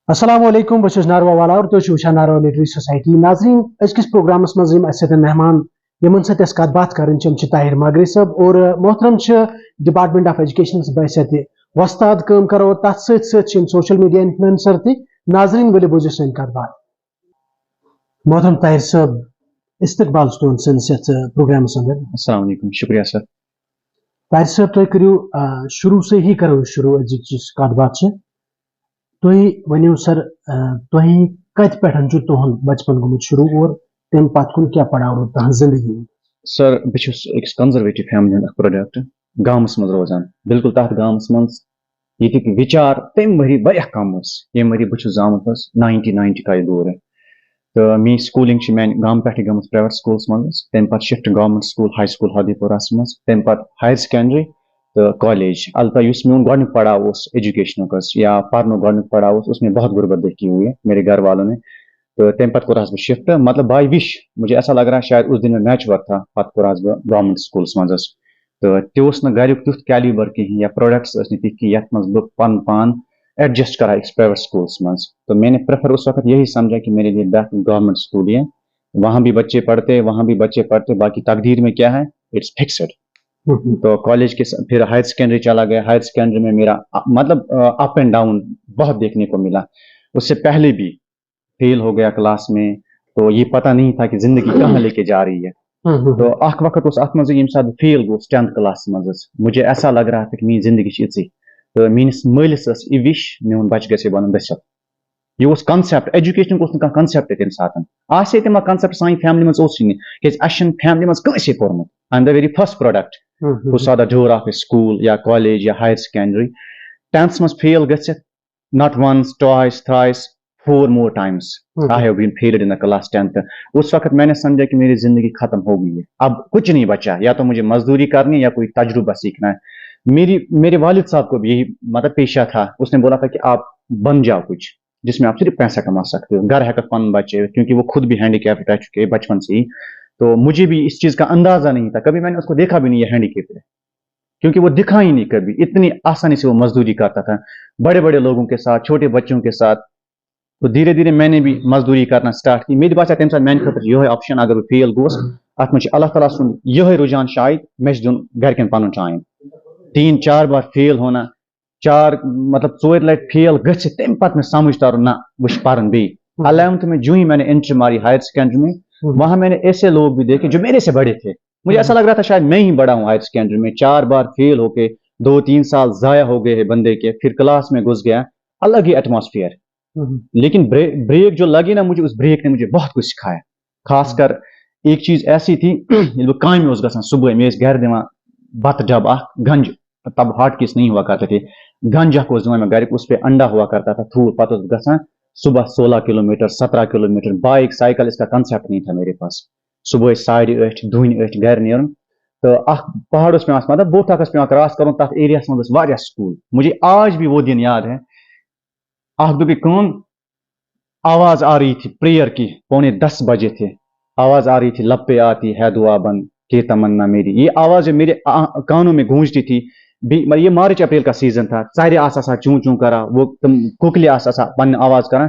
السلام علیکم بس ناروا والا اور تھی وچان ناروا لٹری سوسائٹی ناظرین ازکس پروگرامس مز مہمان یمن ست کت بات کریں طاہر ماگری صاحب اور محترم ڈپارٹمنٹ آف ایجوکیشن بحثیت وستاد کم کرو تر ست سوشل میڈیا انفلوئنسر تہ ناظرین ولو بوزو سن کت بات محترم طاہر صاحب استقبال تہد سنس پروگرامس اندر. السلام علیکم، شکریہ سر. طاہر صاحب تھی کرو شروع سے ہی کرو شروع کت بات تھی ونو سر تھی کت پہ تہد بچپن گومت شروع اور تم پتہ کن کیا پڑاو تہذ زندگی سر بہت کنزرویٹو فیملی ہند پروڈکٹ گامس مز روزان بالکل تحت گامس مز یہ وچار تم وري واریاہ کم یم وري بہت زامت 90 کا یہ دور ہے تو می سکولنگ میان گام پہ گمت پرائیویٹ سکولس مز تم پتہ shift government school high school ہادی پورس مز تم پتہ ہائر سیکنڈری تو کالج البتہ اس میون گۄڈنیُک پڑاؤ اس ایجوکیشن یا پڑھنے گۄڈنیُک پڑاؤ اس میں بہت غربت دیکھی ہوئی ہے میرے گھر والوں نے. تو تم پتہ کورہس بہ شفٹ مطلب بائی وش مجھے ایسا لگ رہا ہے شاید اس دن میں میچور تھا پتہ کورہس بہ گورنمنٹ سکولس مز تو تہ گھریُک تیُتھ کیلیبر کہین یا پروڈکٹس ٲسۍ نہٕ تِتھۍ کینٛہہ یتھ منٛز بہٕ پن پان ایڈجسٹ کرا أکِس پرائیویٹ سکولس مز. تو میں نے پریفر اس وقت یہی سمجھا کہ میرے لیے بہتر گورنمنٹ سکول ہی ہے، وہاں بھی بچے پڑھتے وہاں بھی بچے پڑھتے باقی تقدیر میں کیا ہے اٹس فکسڈ. تو کالج کے پھر ہائر سیکنڈری چلا گیا. ہائر سیکنڈری میں میرا مطلب اپ اینڈ ڈاؤن بہت دیکھنے کو ملا. اس سے پہلے بھی فیل ہو گیا کلاس میں تو یہ پتہ نہیں تھا کہ زندگی کہاں لے کے جا رہی ہے. تو اخ وقت اس ات مز یم سات فیل گوس 10th کلاس مز مجھے ایسا لگ رہا تھا کہ میری زندگی چھ تو میس مالس یہ وش میون بچہ گھے بن دست یہ کنسپٹ ایجوکیشن کو کنسپٹ تمہ سات آسے تم کنسپٹ سان فیملی مز کہ اچھا فیملی مز کنسے پورمت I am the very first product who saw the door of a school یا college یا higher secondary 10th مز فیل گژھت not once twice thrice 4 more times I have been failed in the class 10th. اس وقت میں نے سمجھا کہ میری زندگی ختم ہو گئی ہے، اب کچھ نہیں بچا، یا تو مجھے مزدوری کرنی ہے یا کوئی تجربہ سیکھنا ہے. میرے والد صاحب کو بھی یہی مطلب پیشہ تھا. اس نے بولا تھا کہ آپ بن جاؤ کچھ جس میں آپ صرف پیسہ کما سکتے ہو، گھر ہیکت پن بچے کیونکہ وہ خود بھی ہینڈی کیپ رہ چکے بچپن سے ہی. تو مجھے بھی اس چیز کا اندازہ نہیں تھا، کبھی میں نے اس کو دیکھا بھی نہیں ہے ہینڈی کیپ ہے کیونکہ وہ دکھا ہی نہیں کبھی. اتنی آسانی سے وہ مزدوری کرتا تھا بڑے بڑے لوگوں کے ساتھ چھوٹے بچوں کے ساتھ. تو دھیرے دھیرے میں نے بھی مزدوری کرنا سٹارٹ کی. میرے باسان تمہ ساتھ میانہ خاطر یہ آپشن اگر بہ فیل گوس ات مجھ اللہ تعالیٰ سن یہ رجحان شاید مے دن گھرکن پن ٹائم 3-4 بار فیل ہونا 4 مطلب 4 لٹ فیل گھس تمہ پتہ میں سمجھ ترن نہ وش پرن بی 11th میں جو ہی میں نے انٹری ماری ہائر سیکنڈری میں وہاں میں نے ایسے لوگ بھی دیکھے جو میرے سے بڑے تھے. مجھے ایسا لگ رہا تھا شاید میں ہی بڑا ہوں. ہائر سیکنڈری میں 4 بار فیل ہو کے 2-3 سال ضائع ہو گئے ہیں بندے کے. پھر کلاس میں گھس گیا الگ ہی ایٹماسفیئر. لیکن بریک جو لگی نا مجھے اس بریک نے مجھے بہت کچھ سکھایا. خاص کر ایک چیز ایسی تھی بہ کامہ اوس گژھان صبح میں گھر دِوان بتہ ڈب اخ گنج تب ہاٹ کیس نہیں ہوا کرتے تھے گنج اخ اوس دِوان میں گھر اس پہ انڈا ہوا کرتا تھا تھوڑ پتہ اوس گژھان صبح 16 کلومیٹر 17 کلومیٹر. بائک سائیکل اس کا کنسیپٹ نہیں تھا میرے پاس. صبح 8:30 دھونی گھر نیرن تو اخ پہاڑس پہ مطلب بوٹ اکس پہ کراس کرن تک ایریا مز واریاہ سکول. مجھے آج بھی وہ دن یاد ہے. اخ دن کون آواز آ رہی تھی پریئر کی 9:45 بجے تھے. آواز آ رہی تھی لب پہ آتی ہے دعا بند کہ تمنا میری. یہ آواز میرے کانوں میں گونجتی تھی. یہ مارچ اپریل کا سیزن تھا. سارے آسا چون چون کرا وہ کوکلی آسا پن آواز کرا.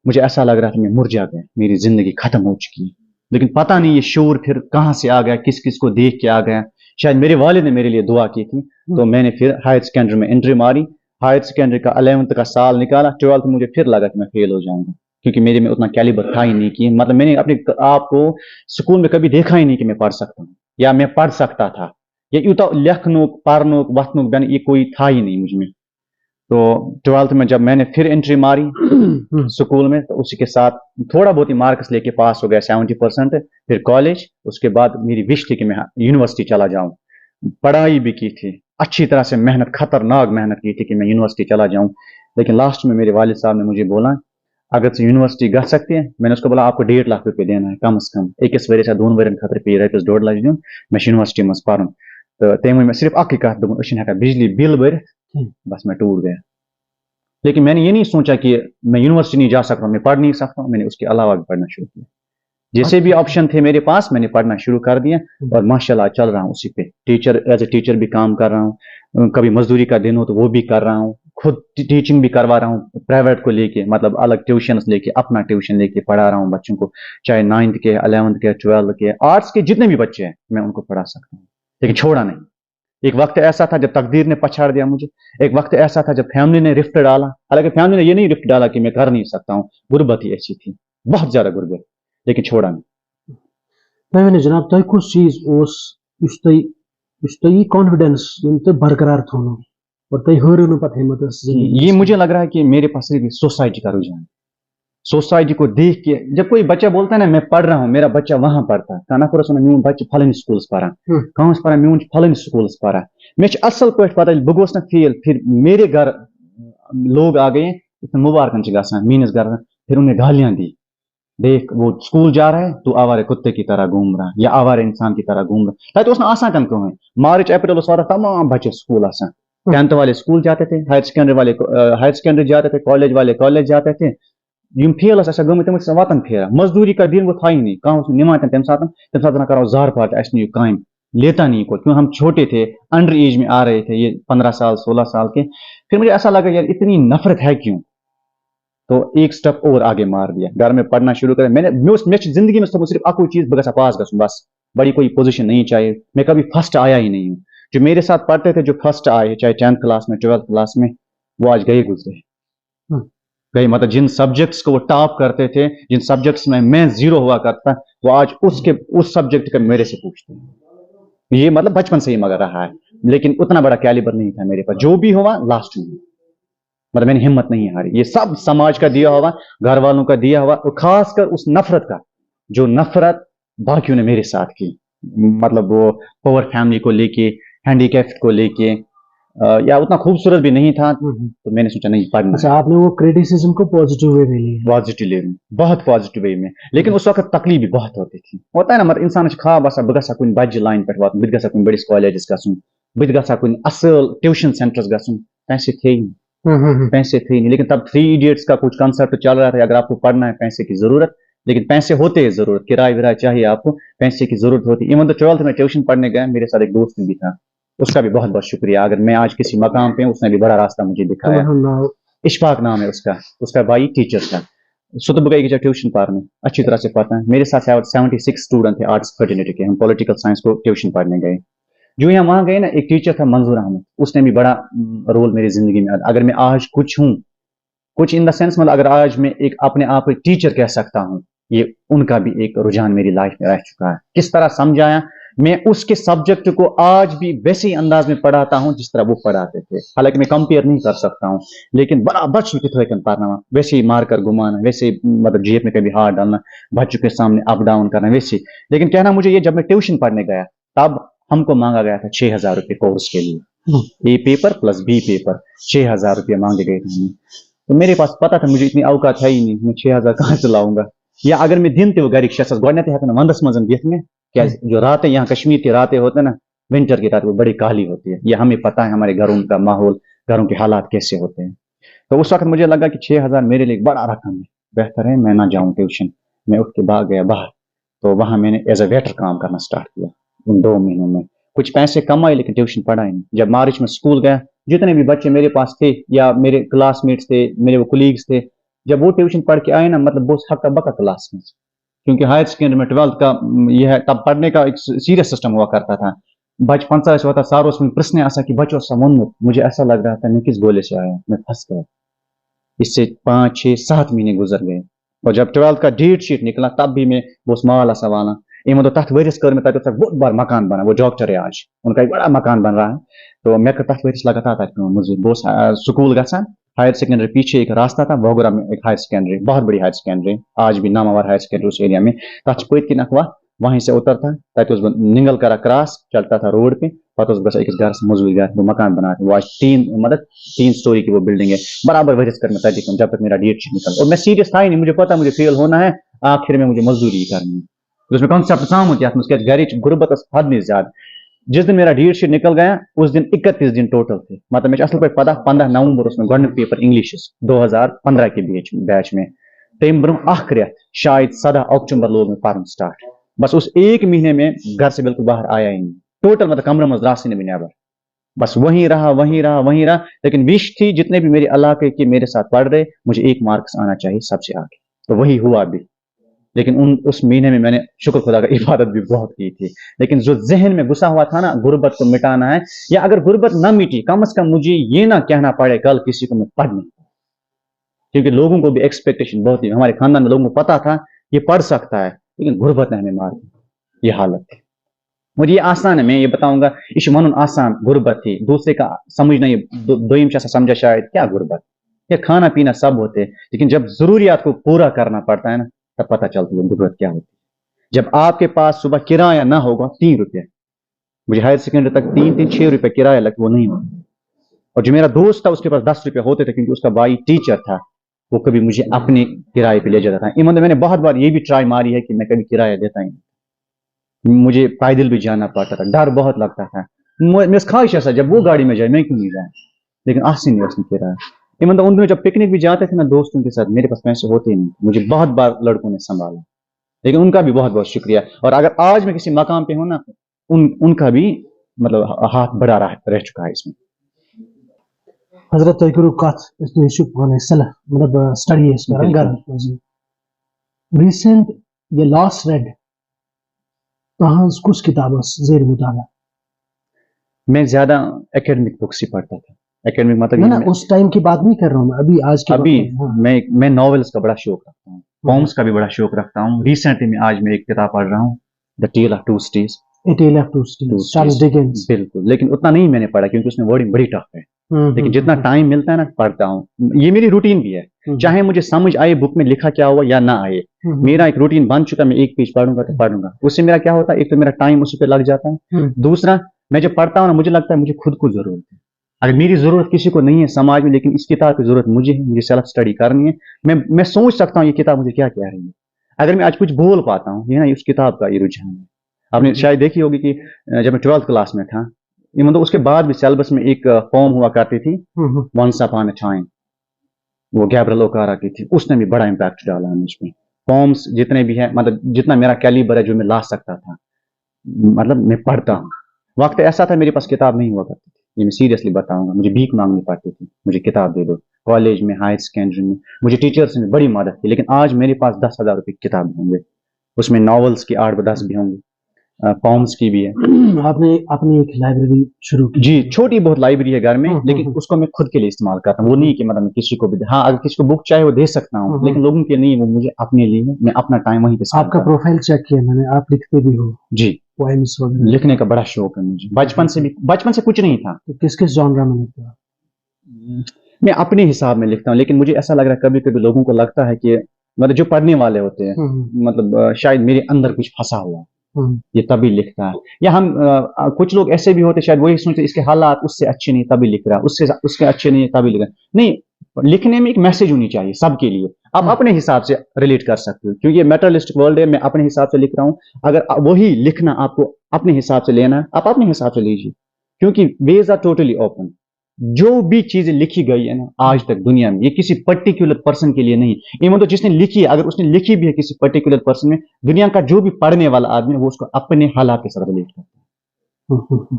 مجھے ایسا لگ رہا تھا میں مر جا گیا، میری زندگی ختم ہو چکی ہے. لیکن پتہ نہیں یہ شعور پھر کہاں سے آ گیا، کس کس کو دیکھ کے آ گیا. شاید میرے والد نے میرے لیے دعا کی تھی. تو میں نے پھر ہائر سیکنڈری میں انٹری ماری. ہائر سیکنڈری کا 11th کا سال نکالا. 12th مجھے پھر لگا کہ میں فیل ہو جاؤں گا کیونکہ میرے میں اتنا کیلیبر تھا ہی نہیں کہ مطلب میں نے اپنے آپ کو سکول میں کبھی دیکھا ہی نہیں کہ میں پڑھ سکتا ہوں یا میں پڑھ سکتا تھا. یہ یوتا لکھنوک پڑھنوک وتھنوک بین یہ کوئی تھا ہی نہیں مجھ میں. تو 12th میں جب میں نے پھر انٹری ماری سکول میں تو اسی کے ساتھ تھوڑا بہت ہی مارکس لے کے پاس ہو گیا 70%. پھر کالج اس کے بعد میری وش تھی کہ میں یونیورسٹی چلا جاؤں. پڑھائی بھی کی تھی اچھی طرح سے، محنت خطرناک محنت کی تھی کہ میں یونیورسٹی چلا جاؤں. لیکن لاسٹ میں میرے والد صاحب نے مجھے بولا اگر ث یونیورسٹی گھ سکتے ہیں. میں نے اس کو بولا آپ کو 1.5 لاکھ روپے دینا ہے کم از کم ایکس ؤری 2 ؤرین خاطر پی رۄپیَس 1.5 لچھ دیُن میں یونیورسٹی مز پرن. تو تم ون میں صرف اکی کت دوٚپُن أسۍ چھِنہٕ ہٮ۪کان بجلی بل بھرتھ. بس میں ٹوٹ گیا. لیکن میں نے یہ نہیں سوچا کہ میں یونیورسٹی نہیں جا سکتا ہوں، میں پڑھ نہیں سکتا ہوں. میں نے اس کے علاوہ بھی پڑھنا شروع کیا. جیسے بھی آپشن تھے میرے پاس میں نے پڑھنا شروع کر دیا اور ماشاء اللہ چل رہا ہوں اسی پہ. ٹیچر ایز اے ٹیچر بھی کام کر رہا ہوں. کبھی مزدوری کا دن ہو تو وہ بھی کر رہا ہوں. खुद टीचिंग भी करवा रहा हूँ प्राइवेट को लेके, मतलब अलग ट्यूशन्स लेके, अपना ट्यूशन लेके पढ़ा रहा हूँ बच्चों को, चाहे 9th के, 11th के, 12th के, आर्ट्स के जितने भी बच्चे हैं मैं उनको पढ़ा सकता हूँ, लेकिन छोड़ा नहीं। एक वक्त ऐसा था जब तकदीर ने पछाड़ दिया मुझे, एक वक्त ऐसा था जब फैमिली ने रिफ्ट डाला, हालांकि फैमिली ने ये नहीं रिफ्ट डाला कि मैं कर नहीं सकता हूँ, गुर्बत ही ऐसी थी, बहुत ज्यादा गुर्बत, लेकिन छोड़ा नहीं। मैं जनाब तय कुछ चीज उस तय कॉन्फिडेंस तो बरकरार थोनो और तय हरनो पता हिम्मत ये मुझे लग रहा है कि मेरे पास सिर्फ सोसाइटी का रुझान, सोसाइटी को देख के जब कोई बच्चा बोलता है ना मैं पढ़ रहा हूँ, मेरा बच्चा वहां पढ़ता है, कहना पूरा सुना म्यून बच्चे फलन स्कूल्स पढ़ा, कहाँ पढ़ा म्यून फलन स्कूल्स पढ़ा, मैं असल पे पता बह गोस ना फेल, फिर मेरे घर लोग आ गए मुबारकन गसान मीनस घर, फिर उन्हें गालियां दी, देख वो स्कूल जा रहा है तो आवारे कुत्ते की तरह घूम रहा है या आवारे इंसान की तरह घूम रहा है, तो उसने आसान कम क्यों है, मार्च अप्रैल सारा तमाम बच्चे स्कूल आसान, 10th वाले स्कूल जाते थे, हायर सेकेंडरी जाते थे, कॉलेज वाले कॉलेज जाते थे, यम फेल गम वतन फेरा, मजदूरी का दिन वो था ही नहीं, कहाँ निमान तम सात करो जार पाट अस काम लेता नहीं को, क्यों हम छोटे थे, अंडर एज में आ रहे थे, ये 15 साल 16 साल के, फिर मुझे ऐसा लगा यार इतनी नफरत है क्यों, तो एक स्टेप और आगे मार दिया, घर में पढ़ना शुरू कर, मैं जिंदगी में सिर्फ अकु चीज बस पास गसूँ, बस बड़ी कोई पोजीशन नहीं चाहिए, मैं कभी फर्स्ट आया ही नहीं हूँ, जो मेरे साथ पढ़ते थे जो फर्स्ट आए चाहे 10th क्लास में 12th क्लास में, वो आज गए गुजरे गए, मतलब जिन सब्जेक्ट्स को वो टॉप करते थे, जिन सब्जेक्ट्स में मैं जीरो हुआ करता, वो आज उस सब्जेक्ट का मेरे से पूछते हैं, ये मतलब बचपन से ही मगर रहा है, लेकिन उतना बड़ा कैलिबर नहीं था मेरे पास, जो भी हुआ लास्ट में, मतलब मैंने हिम्मत नहीं हारी, ये सब समाज का दिया हुआ, घर वालों का दिया हुआ, और खासकर उस नफरत का, जो नफरत बाकियों ने मेरे साथ की, मतलब वो पुअर फैमिली को लेके, हैंडीकैप्ड को लेके, या उतना खूबसूरत भी नहीं था, तो मैंने सोचा नहीं पढ़ना। अच्छा, आपने वो क्रिटिसिज्म को पॉजिटिव वे में लिया? पॉजिटिव वे में, बहुत पॉजिटिव वे में, लेकिन उस वक्त तकलीफ भी बहुत होती थी, होता है ना, मतलब इंसान खा बस बह गसा कुन बज्जि लाइन पे वात, बह गसा कुन बड़िस कॉलेजस गसुन, बह गसा कुन असल ट्यूशन सेंटर्स गसुन, पैसे थे ही पैसे थे नहीं, लेकिन तब 3 इडियट्स का कुछ कंसेप्ट चल रहा था, अगर आपको पढ़ना है पैसे की जरूरत, लेकिन पैसे होते हैं जरूरत, किराए विराए चाहिए आपको, पैसे की जरूरत होती है। इवन तो 12th में ट्यूशन पढ़ने गया, मेरे साथ एक दोस्त भी था, उसका भी बहुत बहुत शुक्रिया, अगर मैं आज किसी मकाम पे हूँ, उसने भी बड़ा रास्ता मुझे दिखाया, इशफाक नाम है उसका भाई टीचर था, सुतब गई की ट्यूशन पढ़ने अच्छी तरह से पढ़ता है, मेरे साथ 76 स्टूडेंट थे आर्ट्स फर्टिलिटी के, हम पॉलिटिकल साइंस को ट्यूशन पढ़ने गए, जो यहाँ वहां गए ना, एक टीचर था मंजूर अहमद, उसने भी बड़ा रोल मेरी जिंदगी में, अगर मैं आज कुछ हूँ, कुछ इन द सेंस, मतलब अगर आज मैं एक अपने आप को टीचर कह सकता हूँ, ये उनका भी एक रुझान मेरी लाइफ में रह चुका है, किस तरह समझाया, मैं उसके सब्जेक्ट को आज भी वैसे ही अंदाज में पढ़ाता हूं जिस तरह वो पढ़ाते थे, हालांकि मैं कंपेयर नहीं कर सकता हूं, लेकिन बराबर छुट्टी तो पढ़ना, वैसे ही मारकर घुमाना, वैसे ही मतलब जेब में कभी हाथ डालना, बच्चों के सामने अप डाउन करना, वैसे, लेकिन कहना मुझे ये, जब मैं ट्यूशन पढ़ने गया तब हमको मांगा गया था 6,000 रुपये कोर्स के लिए, ए पेपर प्लस बी पेपर, 6,000 रुपये मांगे गए थे, तो मेरे पास पता था मुझे इतनी औकात है ही नहीं, मैं 6,000 कहाँ से लाऊंगा, या अगर मैं दिन थे वो घर शख्स गोडनेथ है वंदस मजन दिख में, क्या जो रातें यहाँ कश्मीर की रातें होते हैं ना, विंटर की रात वो बड़ी काली होती है, ये हमें पता है, हमारे घरों का माहौल, घरों के हालात कैसे होते हैं, तो उस वक्त मुझे लगा कि 6,000 मेरे लिए बड़ा रकम है, बेहतर है मैं ना जाऊं ट्यूशन, मैं उठ के भाग गया बाहर, तो वहां मैंने एज ए वेटर काम करना स्टार्ट किया, उन 2 महीनों में कुछ पैसे कमाए, लेकिन ट्यूशन पढ़ा ही नहीं। जब मार्च में स्कूल गया, जितने भी बच्चे मेरे पास थे या मेरे क्लासमेट्स थे, मेरे वो कुलीग्स थे, जब वो ट्यूशन पढ़ के आए ना, मतलब वो हक्का बक्का क्लास में, क्योंकि हायर सेकेंडरी में 12th का यह है, तब पढ़ने का एक सीरियस सिस्टम हुआ करता था, बच 50 होता सारो उसमें प्रश्न ऐसा कि बच्चों समन, मुझे ऐसा लग रहा था मैं किस गोले से आया, मैं फंस गया, इससे 5 6 7 महीने गुजर गए, और जब 12th का डेट शीट निकला तब भी मैं वो सवाल सवाल एम तो तथ वरिस कर में बहुत बड़ा मकान बना, वो डॉक्टर है आज, उनका एक बड़ा मकान बन रहा है, तो मैं तथ वरिस लगातार मुझे वो स्कूल गसा, हायर सेकेंडरी पीछे एक रास्ता था, वोगरा में एक हायर सेकेंडरी, बहुत बड़ी हायर सेकेंडरी, आज भी नामावर हायर सेकेंडरी उस एरिया में, तथ पत किन अखवा, वहीं से उतरता, तक निंगल करा क्रॉस चलता था रोड पे, पता गसा एक घर से मजदूरी घर, वो मकान बना, वो आज 3 स्टोरी की वो बिल्डिंग है, बराबर वरिस कर में जब तक मेरा डेट शीट निकल, और मैं सीरियस था ही नहीं, मुझे पता मुझे फेल होना है, आखिर में मुझे मजदूरी ही करनी है, उसमें कॉन्सेप्ट साम होती है, घर गुर्बत हद नहीं ज्यादा, जिस दिन मेरा डेट शीट निकल गया उस दिन 31 दिन टोटल थे, मतलब मैं असल पे पता 15 नवंबर उसमें गवर्नमेंट पेपर इंग्लिश 2015 के बैच में, तम ब्रो रेत शायद 17 अक्टूबर लोग में पढ़ स्टार्ट, बस उस 1 महीने में घर से बिल्कुल बाहर आया ही नहीं, टोटल मतलब कमरे में रास्ते ने भी नेबर, बस वहीं रहा, लेकिन विश थी जितने भी मेरे इलाके के मेरे साथ पढ़ रहे, मुझे 1 मार्क्स आना चाहिए सबसे आगे, तो वही हुआ भी। लेकिन उस महीने में मैंने शुक्र खुदा का इबादत भी बहुत की थी। लेकिन जो जहन में घुसा हुआ था ना, गुर्बत को मिटाना है, या अगर गुर्बत ना मिटी, कम से कम मुझे ये ना कहना पड़े कल किसी को मैं पढ़ नहीं, क्योंकि लोगों को भी एक्सपेक्टेशन बहुत थी, हमारे खानदान में लोगों को पता था ये पढ़ सकता है, लेकिन गुर्बत ने हमें मार दी, ये हालत थी। और ये आसान है, मैं ये बताऊंगा, इश मन आसान गुर्बत थी, दूसरे का समझना, ये दोइम से समझा शायद क्या गुर्बत, ये खाना पीना सब होते, लेकिन जब जरूरियात को पूरा करना पड़ता है ना, तब पता चलती है गुर्बत क्या होती है। जब आपके पास सुबह किराया ना होगा 3 रुपये, मुझे हायर सेकेंडरी तक 3-6 रुपये किराया लग, वो नहीं होता। और जो मेरा दोस्त था उसके पास 10 रुपये होते थे, क्योंकि उसका भाई टीचर था, वो कभी मुझे अपने किराए पे ले जाता था। मतलब मैंने बहुत बार ये भी ट्राई मारी है कि मैं कभी किराया देता ही नहीं, मुझे पैदल भी जाना पड़ता था, डर बहुत लगता था। मैं ख्वाहिश ऐसा जब वो गाड़ी में जाए मैं क्यों नहीं जाए, लेकिन आसिन नहीं उसने किराया। ये मतलब उन दिनों जब पिकनिक भी जाते थे ना दोस्तों के साथ, मेरे पास पैसे होते ही नहीं, मुझे बहुत बार लड़कों ने संभाला, लेकिन उनका भी बहुत बहुत शुक्रिया। और अगर आज मैं किसी मकाम पे हूं ना, उनका भी मतलब हाथ बड़ा रह चुका है इसमें। حضرت تۄہہِ کوٚرُو کتھ أسۍ تُہۍ ٲسِو پانَے سٮ۪لف مطلب سٹڈی ٲسۍ کران گرس منٛز ریٖسنٹ یہ لاس ریڈ تہنٛز کُس کِتاب ٲس زیر مطالعہ؟ میں زیادہ ایکیڈمک بکس ہی پڑھتا تھا. ایکیڈمک مطلب نا اس ٹائم کی بات نہیں کر رہا ہوں میں، ابھی آج کے ابھی میں ناولس کا بڑا شوق رکھتا ہوں، پومس کا بھی بڑا شوق رکھتا ہوں. ریسنٹلی میں آج میں ایک کتاب پڑھ رہا ہوں، the tale of two cities. Charles Dickens. بالکل، لیکن اتنا نہیں میں نے پڑھا کیونکہ اس میں ورڈنگ بڑی ٹف ہے، لیکن جتنا ٹائم ملتا ہے نا پڑھتا ہوں. یہ میری روٹین بھی ہے، چاہے مجھے سمجھ آئے بک میں لکھا کیا ہوا یا نہ آئے، میرا ایک روٹین بن چکا. میں ایک پیج پڑھوں گا تو پڑھوں گا. اس سے میرا کیا ہوتا ہے، ایک تو میرا ٹائم اسی پہ لگ جاتا ہے، دوسرا میں جب پڑھتا ہوں نا مجھے لگتا ہے مجھے خود کو ضرورت ہے. اگر میری ضرورت کسی کو نہیں ہے سماج میں، لیکن اس کتاب کی ضرورت مجھے ہے، مجھے سیلف اسٹڈی کرنی ہے، میں سوچ سکتا ہوں یہ کتاب مجھے کیا کہہ رہی ہے. اگر میں آج کچھ بول پاتا ہوں، یہ نا اس کتاب کا یہ رجحان ہے. آپ نے شاید دیکھی ہوگی کہ جب میں 12th کلاس میں تھا، یہ مطلب اس کے بعد بھی سیلبس میں ایک پوم ہوا کرتی تھی، ونس اپان اے ٹائم، وہ گیبرل اوکارا کی تھی. اس نے بھی بڑا امپیکٹ ڈالا ہے مجھ میں. پومس جتنے بھی ہیں، مطلب جتنا میرا کیلیبر ہے جو میں لا سکتا تھا، مطلب میں پڑھتا ہوں. وقت ایسا تھا میرے پاس کتاب نہیں ہوا کرتی تھی، یہ میں سیریسلی بتاؤں گا. مجھے بھیک مانگنی پڑتی تھی، مجھے کتاب دے دو. کالج میں، ہائر سیکنڈری میں مجھے ٹیچرس نے بڑی مدد کی. لیکن آج میرے پاس 10,000 روپے کی کتاب ہوں گے، اس میں ناولس کی 8-10 بھی ہوں گے، پومس کی بھی ہے. آپ نے اپنی ایک لائبریری شروع کی؟ جی، چھوٹی بہت لائبریری ہے گھر میں، لیکن اس کو میں خود کے لیے استعمال کرتا ہوں. وہ نہیں کہ مطلب میں کسی کو بھی، ہاں اگر کسی کو بک چاہے وہ دے سکتا ہوں، لیکن لوگوں کے نہیں، وہ مجھے اپنے لیے ہے. میں اپنا ٹائم وہیں پہ. آپ کا پروفائل چیک کیا میں نے، آپ لکھتے بھی ہو؟ جی، پوائمس وغیرہ لکھنے کا بڑا شوق ہے مجھے، بچپن سے کچھ نہیں تھا. تو کس کس جانرا میں لکھتے ہو؟ میں اپنے حساب میں لکھتا ہوں، لیکن مجھے ایسا لگ رہا ہے کبھی کبھی لوگوں کو لگتا ہے کہ مطلب جو پڑھنے والے ہوتے ہیں، مطلب شاید میرے اندر کچھ پھنسا ہوا یہ تبھی لکھتا ہے. یا ہم کچھ لوگ ایسے بھی ہوتے شاید وہی سوچتے اس کے حالات اس سے اچھے نہیں تبھی لکھ رہا، اس کے اچھے نہیں تبھی لکھ رہا. نہیں، لکھنے میں ایک میسج ہونی چاہیے سب کے لیے. آپ اپنے حساب سے ریلیٹ کر سکتے ہو، کیونکہ یہ میٹرلسٹک ورلڈ ہے. میں اپنے حساب سے لکھ رہا ہوں. اگر وہی لکھنا آپ کو اپنے حساب سے لینا ہے، آپ اپنے حساب سے لیجیے، کیونکہ ویز آر ٹوٹلی اوپن. جو بھی چیزیں لکھی گئی ہے نا آج تک دنیا میں، یہ کسی پرٹیکولر پرسن کے لیے نہیں. ایون تو جس نے لکھی ہے، اگر اس نے لکھی بھی ہے کسی پرٹیکولر پرسن میں، دنیا کا جو بھی پڑھنے والا آدمی ہے وہ اس کو اپنے حالات کے ساتھ ریلیٹ کرتا ہے.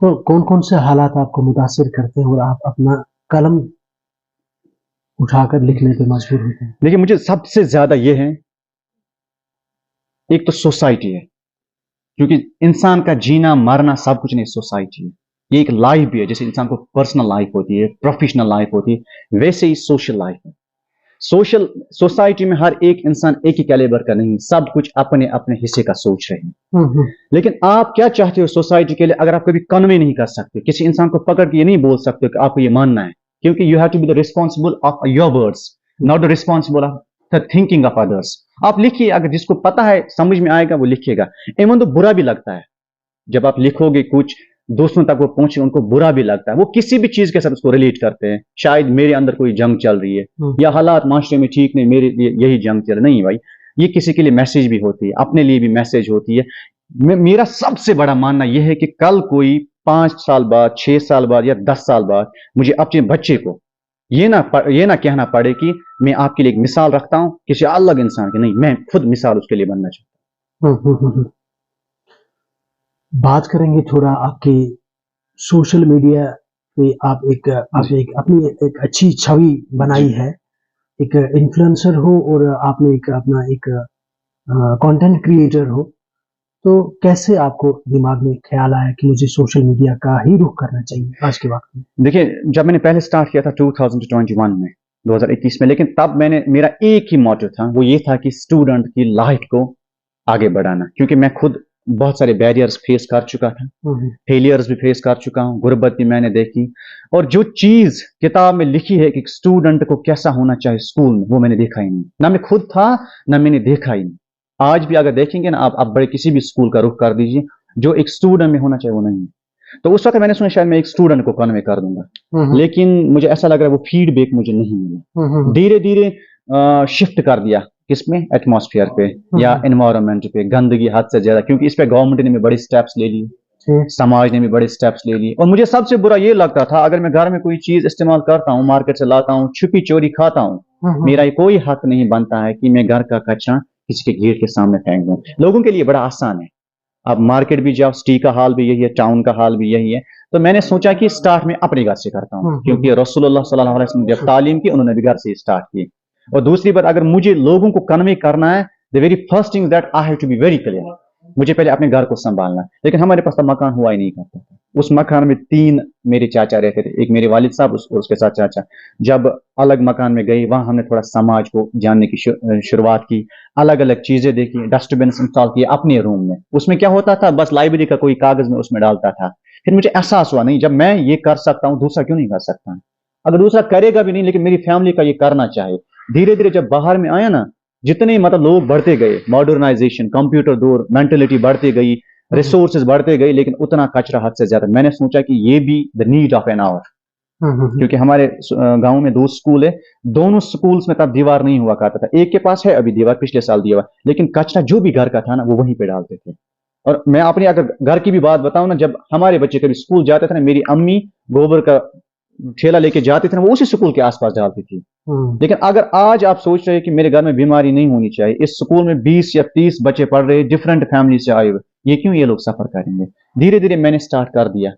تو کون کون سے حالات آپ کو متاثر کرتے ہیں اور آپ اپنا قلم اٹھا کر لکھنے پہ مجبور ہوتے ہیں؟ دیکھیے، مجھے سب سے زیادہ یہ ہے، ایک تو سوسائٹی ہے، کیونکہ انسان کا جینا مرنا سب کچھ نہیں، سوسائٹی ہے. یہ ایک لائف بھی ہے، جیسے انسان کو پرسنل لائف ہوتی ہے، پروفیشنل لائف ہوتی ہے، ویسے ہی سوشل لائف ہے. سوسائٹی میں ہر ایک انسان ایک ہی کیلیبر کا نہیں، سب کچھ اپنے اپنے حصے کا سوچ رہے ہیں. لیکن آپ کیا چاہتے ہو سوسائٹی کے لیے؟ اگر آپ کبھی کنوے نہیں کر سکتے، کسی انسان کو پکڑ کے یہ نہیں بول سکتے کہ آپ کو یہ ماننا ہے، کیونکہ you have to be the responsible of your words, not the responsible of the thinking of others. آپ لکھیے، اگر جس کو پتا ہے سمجھ میں آئے گا وہ لکھے گا. ایون تو برا بھی لگتا ہے جب آپ لکھو گے کچھ دوستوں تک وہ پہنچے، ان کو برا بھی لگتا ہے. وہ کسی بھی چیز کے ساتھ اس کو ریلیٹ کرتے ہیں. شاید میرے اندر کوئی جنگ چل رہی ہے یا حالات معاشرے میں ٹھیک نہیں، میرے لیے یہی جنگ چل رہی. نہیں بھائی، یہ کسی کے لیے میسج بھی ہوتی ہے، اپنے لیے بھی میسج ہوتی ہے. میرا سب سے بڑا ماننا یہ ہے کہ کل کوئی 5 سال بعد، 6 سال بعد یا 10 سال بعد مجھے اپنے بچے کو یہ نہ کہنا پڑے کہ میں آپ کے لیے ایک مثال رکھتا ہوں کسی الگ انسان کی. نہیں، میں خود مثال اس کے لیے بننا چاہتا ہوں. بات کریں گے تھوڑا آپ کے सोशल मीडिया पे आपने अपनी एक अच्छी छवि बनाई है, एक इन्फ्लुएंसर हो और आपने एक अपना एक कंटेंट क्रिएटर हो, तो कैसे आपको दिमाग में ख्याल आया कि मुझे सोशल मीडिया का ही रुख करना चाहिए आज के वक्त में? देखिए, जब मैंने पहले स्टार्ट किया था 2021 में, 2021 में, लेकिन तब मेरा एक ही मोटिव था, वो ये था कि स्टूडेंट की लाइफ को आगे बढ़ाना, क्योंकि मैं खुद बहुत सारे बैरियर्स फेस कर चुका था, फेलियर्स भी फेस कर चुका हूँ, गुर्बत भी मैंने देखी, और जो चीज किताब में लिखी है कि स्टूडेंट को कैसा होना चाहिए स्कूल में, वो मैंने देखा ही नहीं, ना मैं खुद था ना मैंने देखा ही नहीं। आज भी अगर देखेंगे ना आप बड़े किसी भी स्कूल का रुख कर दीजिए, जो एक स्टूडेंट में होना चाहिए वो नहीं है। तो उस वक्त मैंने सोचा शायद मैं एक स्टूडेंट को कन्वे कर दूंगा, लेकिन मुझे ऐसा लग रहा है वो फीडबैक मुझे नहीं मिला। धीरे धीरे शिफ्ट कर दिया किसमें, एटमॉस्फेयर पे या एनवायरनमेंट पे, गंदगी हद से ज्यादा, क्योंकि इस पे गवर्नमेंट ने भी बड़े स्टेप्स ले लिए, समाज ने भी बड़े स्टेप्स ले लिए। और मुझे सबसे बुरा ये लगता था, अगर मैं घर में कोई चीज इस्तेमाल करता हूँ, मार्केट से लाता हूँ, छुपी चोरी खाता हूँ, मेरा कोई हक नहीं बनता है कि मैं घर का कचरा किसी के गेट के सामने फेंक दूं। लोगों के लिए बड़ा आसान है, अब मार्केट भी जाओ, सिटी का हाल भी यही है, टाउन का हाल भी यही है। तो मैंने सोचा कि स्टार्ट में अपने घर से करता हूँ, क्योंकि रसूलुल्लाह सल्लल्लाहु अलैहि वसल्लम जब तालीम की, उन्होंने भी घर से स्टार्ट की। और दूसरी बात, अगर मुझे लोगों को कन्वे करना है, the very first thing that I have to be very clear, मुझे पहले अपने घर को संभालना। लेकिन हमारे पास तो मकान हुआ ही नहीं करता था। उस मकान में 3 मेरे चाचा रहते थे, एक मेरे वालिद साहब और उसके साथ चाचा। जब अलग मकान में गए, वहां हमने थोड़ा समाज को जानने की शुरुआत की, अलग अलग चीजें देखी, डस्टबिन इंस्टॉल किए अपने रूम में। उसमें क्या होता था, बस लाइब्रेरी का कोई कागज में उसमें डालता था। फिर मुझे एहसास हुआ, नहीं, जब मैं ये कर सकता हूँ, दूसरा क्यों नहीं कर सकता? अगर दूसरा करेगा भी नहीं, लेकिन मेरी फैमिली का ये करना चाहिए। धीरे धीरे जब बाहर में आया ना, जितने मतलब लोग बढ़ते गए, मॉडर्नाइजेशन, कंप्यूटर दौर, मेंटेलिटी बढ़ती गई, रिसोर्सेज बढ़ते गए, लेकिन उतना कचरा हद से ज्यादा। मैंने सोचा कि ये भी the need of an hour, क्योंकि हमारे गांव में 2 स्कूल है, दोनों स्कूल्स में तब दीवार नहीं हुआ करता था। एक के पास है अभी दीवार, पिछले साल दिया हुआ, लेकिन कचरा जो भी घर का था ना, वो वहीं पे डालते थे। और मैं अपनी अगर घर की भी बात बताऊं ना, जब हमारे बच्चे कभी स्कूल जाते थे ना, मेरी अम्मी गोबर का ठेला लेके जाती थी ना, वो उसी स्कूल के आसपास डालती थी। लेकिन अगर आज आप सोच रहे हैं कि मेरे घर में बीमारी नहीं होनी चाहिए, इस स्कूल में 20 या 30 बच्चे पढ़ रहे हैं, डिफरेंट फैमिली से आए हुए, ये क्यों ये लोग सफर करेंगे? धीरे धीरे मैंने स्टार्ट कर दिया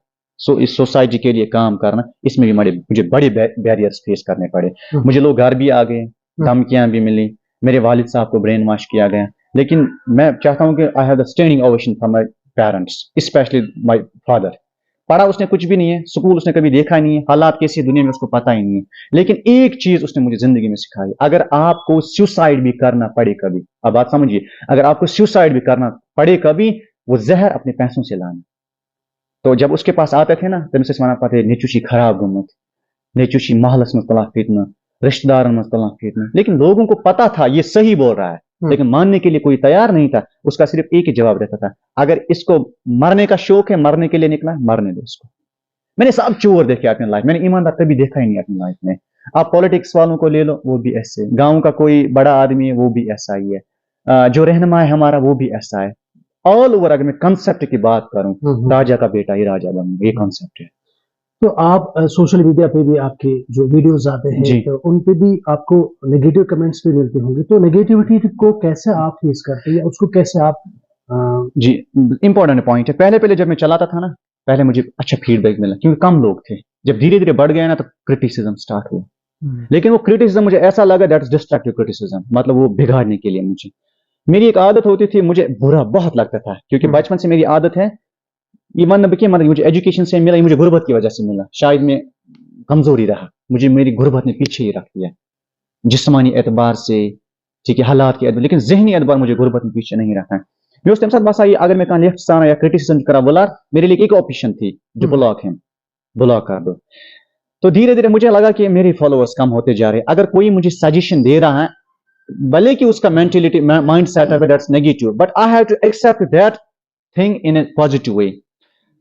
इस सोसाइटी के लिए काम करना। इसमें भी मुझे बड़े बैरियर्स फेस करने पड़े। मुझे लोग घर भी आ गए, धमकियां भी मिली, मेरे वालिद साहब को ब्रेन वॉश किया गया। लेकिन मैं चाहता हूं कि I have the standing ovation from my parents, specially my father. पढ़ा उसने कुछ भी नहीं है, स्कूल उसने कभी देखा ही नहीं है, हालात कैसी दुनिया में उसको पता ही नहीं है, लेकिन एक चीज उसने मुझे जिंदगी में सिखाई, अगर आपको सुसाइड भी करना पड़े कभी, अब बात समझिए, अगर आपको सुसाइड भी करना पड़े कभी, वो जहर अपने पैसों से लाना। तो जब उसके पास आते थे ना, तब से माना पाते नेचुशी खराब गुमत, नेचुशी महलस में तला फितना, रिश्तेदारों में तला फितना। लेकिन लोगों को पता था ये सही बोल रहा है, लेकिन मानने के लिए कोई तैयार नहीं था। उसका सिर्फ एक ही जवाब रहता था, अगर इसको मरने का शौक है, मरने के लिए निकला, मरने दो इसको। मैंने सब चोर देखे अपनी लाइफ, मैंने ईमानदार कभी देखा ही नहीं अपनी लाइफ में। आप पॉलिटिक्स वालों को ले लो, वो भी ऐसे, गांव का कोई बड़ा आदमी है, वो भी ऐसा ही है, जो रहनुमा है हमारा, वो भी ऐसा है। ऑल ओवर अगर मैं कंसेप्ट की बात करूं, राजा का बेटा ही राजा बनूं, ये कॉन्सेप्ट है। तो आप सोशल मीडिया पे भी आपके जो वीडियोस आते हैं, तो उन पे भी आपको नेगेटिव कमेंट्स भी मिलते होंगे, तो नेगेटिविटी को कैसे आप फेस करते हैं, उसको कैसे आप जी, इंपॉर्टेंट पॉइंट है। पहले जब मैं चलाता था ना, पहले मुझे अच्छा फीडबैक मिला, क्योंकि कम लोग थे। जब धीरे धीरे बढ़ गया ना, तो क्रिटिसिज्म स्टार्ट हुआ। लेकिन वो क्रिटिसिज्म मुझे ऐसा लगा दैट इज डिस्ट्रक्टिव क्रिटिसिज्म, मतलब वो बिगाड़ने के लिए। मुझे मेरी एक आदत होती थी, मुझे बुरा बहुत लगता था, क्योंकि बचपन से मेरी आदत है, ये मतलब मुझे एजुकेशन से मिला, मुझे गुर्बत की वजह से मिला, शायद मैं कमजोरी रहा, मुझे मेरी गुर्बत ने पीछे ही रख दिया जिस्मानी एतबार से, ठीक है, हालात के एतबार, लेकिन जहनी एतबार मुझे गुर्बत ने पीछे नहीं रखा। मैं उस टाइम साथ बस आई, अगर मैं कहा लेफ्ट साना या क्रिटिसिज्म करा बोला, मेरे लिए एक ऑप्शन थी, जो ब्लॉक है, ब्लॉक कर दो। तो धीरे धीरे मुझे लगा कि मेरे फॉलोअर्स कम होते जा रहे। अगर कोई मुझे सजेशन दे रहा है, भले कि उसका मेंटेलिटी माइंड सेट है that's negative, but I have to accept that thing in a positive way.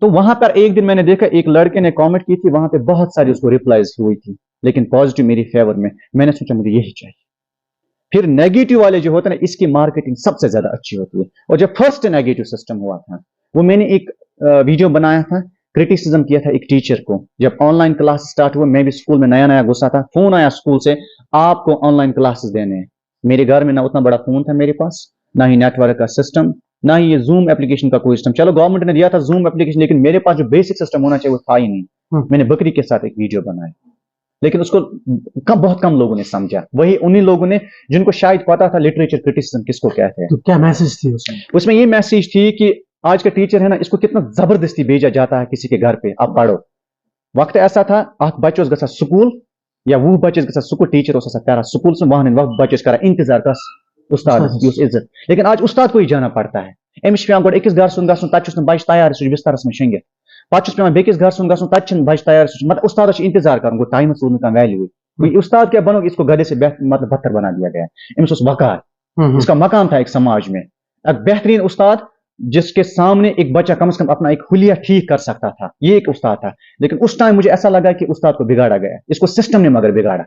तो वहां पर एक दिन मैंने देखा, एक लड़के ने कमेंट की थी, वहां पे बहुत सारी उसको रिप्लाईज हुई थी, लेकिन पॉजिटिव मेरी फेवर में। मैंने सोचा मुझे यही चाहिए। फिर नेगेटिव वाले जो होते हैं ना, इसकी मार्केटिंग सबसे ज्यादा अच्छी होती है। और जब फर्स्ट नेगेटिव सिस्टम हुआ था, वो मैंने एक वीडियो बनाया था, क्रिटिसिज्म किया था एक टीचर को। जब ऑनलाइन क्लास स्टार्ट हुआ, मैं भी स्कूल में नया नया घुसा था, फोन आया स्कूल से, आपको ऑनलाइन क्लासेस देने हैं। मेरे घर में ना उतना बड़ा फोन था मेरे पास, ना ही नेटवर्क का सिस्टम, ना ही ये जूम एप्लीकेशन का कोई सिस्टम। चलो गवर्नमेंट ने दिया था जूम एप्लीकेशन, लेकिन मेरे पास जो बेसिक सिस्टम होना चाहिए वो था ही नहीं। मैंने बकरी के साथ एक वीडियो बनाया, लेकिन उसको बहुत कम लोगों ने समझा। वही उन्हीं लोगों ने जिनको शायद पता था लिटरेचर क्रिटिसिज्म किसको कहते हैं। तो क्या मैसेज थी उसमें? उसमें ये मैसेज थी कि आज का टीचर है ना, इसको कितना जबरदस्ती भेजा जाता है किसी के घर पे, आप पढ़ो। वक्त ऐसा था अख बच्चों गसा स्कूल या वो बच्चे गसा स्कूल, टीचर प्यारा स्कूल से वहां वक्त बच्चे कर इंतजार कस उस्ताद इज्जत। लेकिन आज उस्ताद को ही जाना पड़ता है। अमिस पे गो अकिस घर सुन गसन, तत बच तैयार सह बिस्तरस में शंगित, पे बेकिस घर सुन गसन, तत बच तैयार सह मतलब उस्ताद इंतजार कर, गो टाइम सूद ना वैल्यू। उस्ताद क्या बनो, इसको गधे से मतलब बदतर बना दिया गया। अमिस वकार, इसका मकाम था एक समाज में। एक बेहतरीन उस्ताद जिसके सामने एक बच्चा कम से कम अपना एक हुलिया ठीक कर सकता था, ये एक उस्ताद था। लेकिन उस टाइम मुझे ऐसा लगा कि उस्ताद को बिगाड़ा गया, इसको सिस्टम ने मगर बिगाड़ा।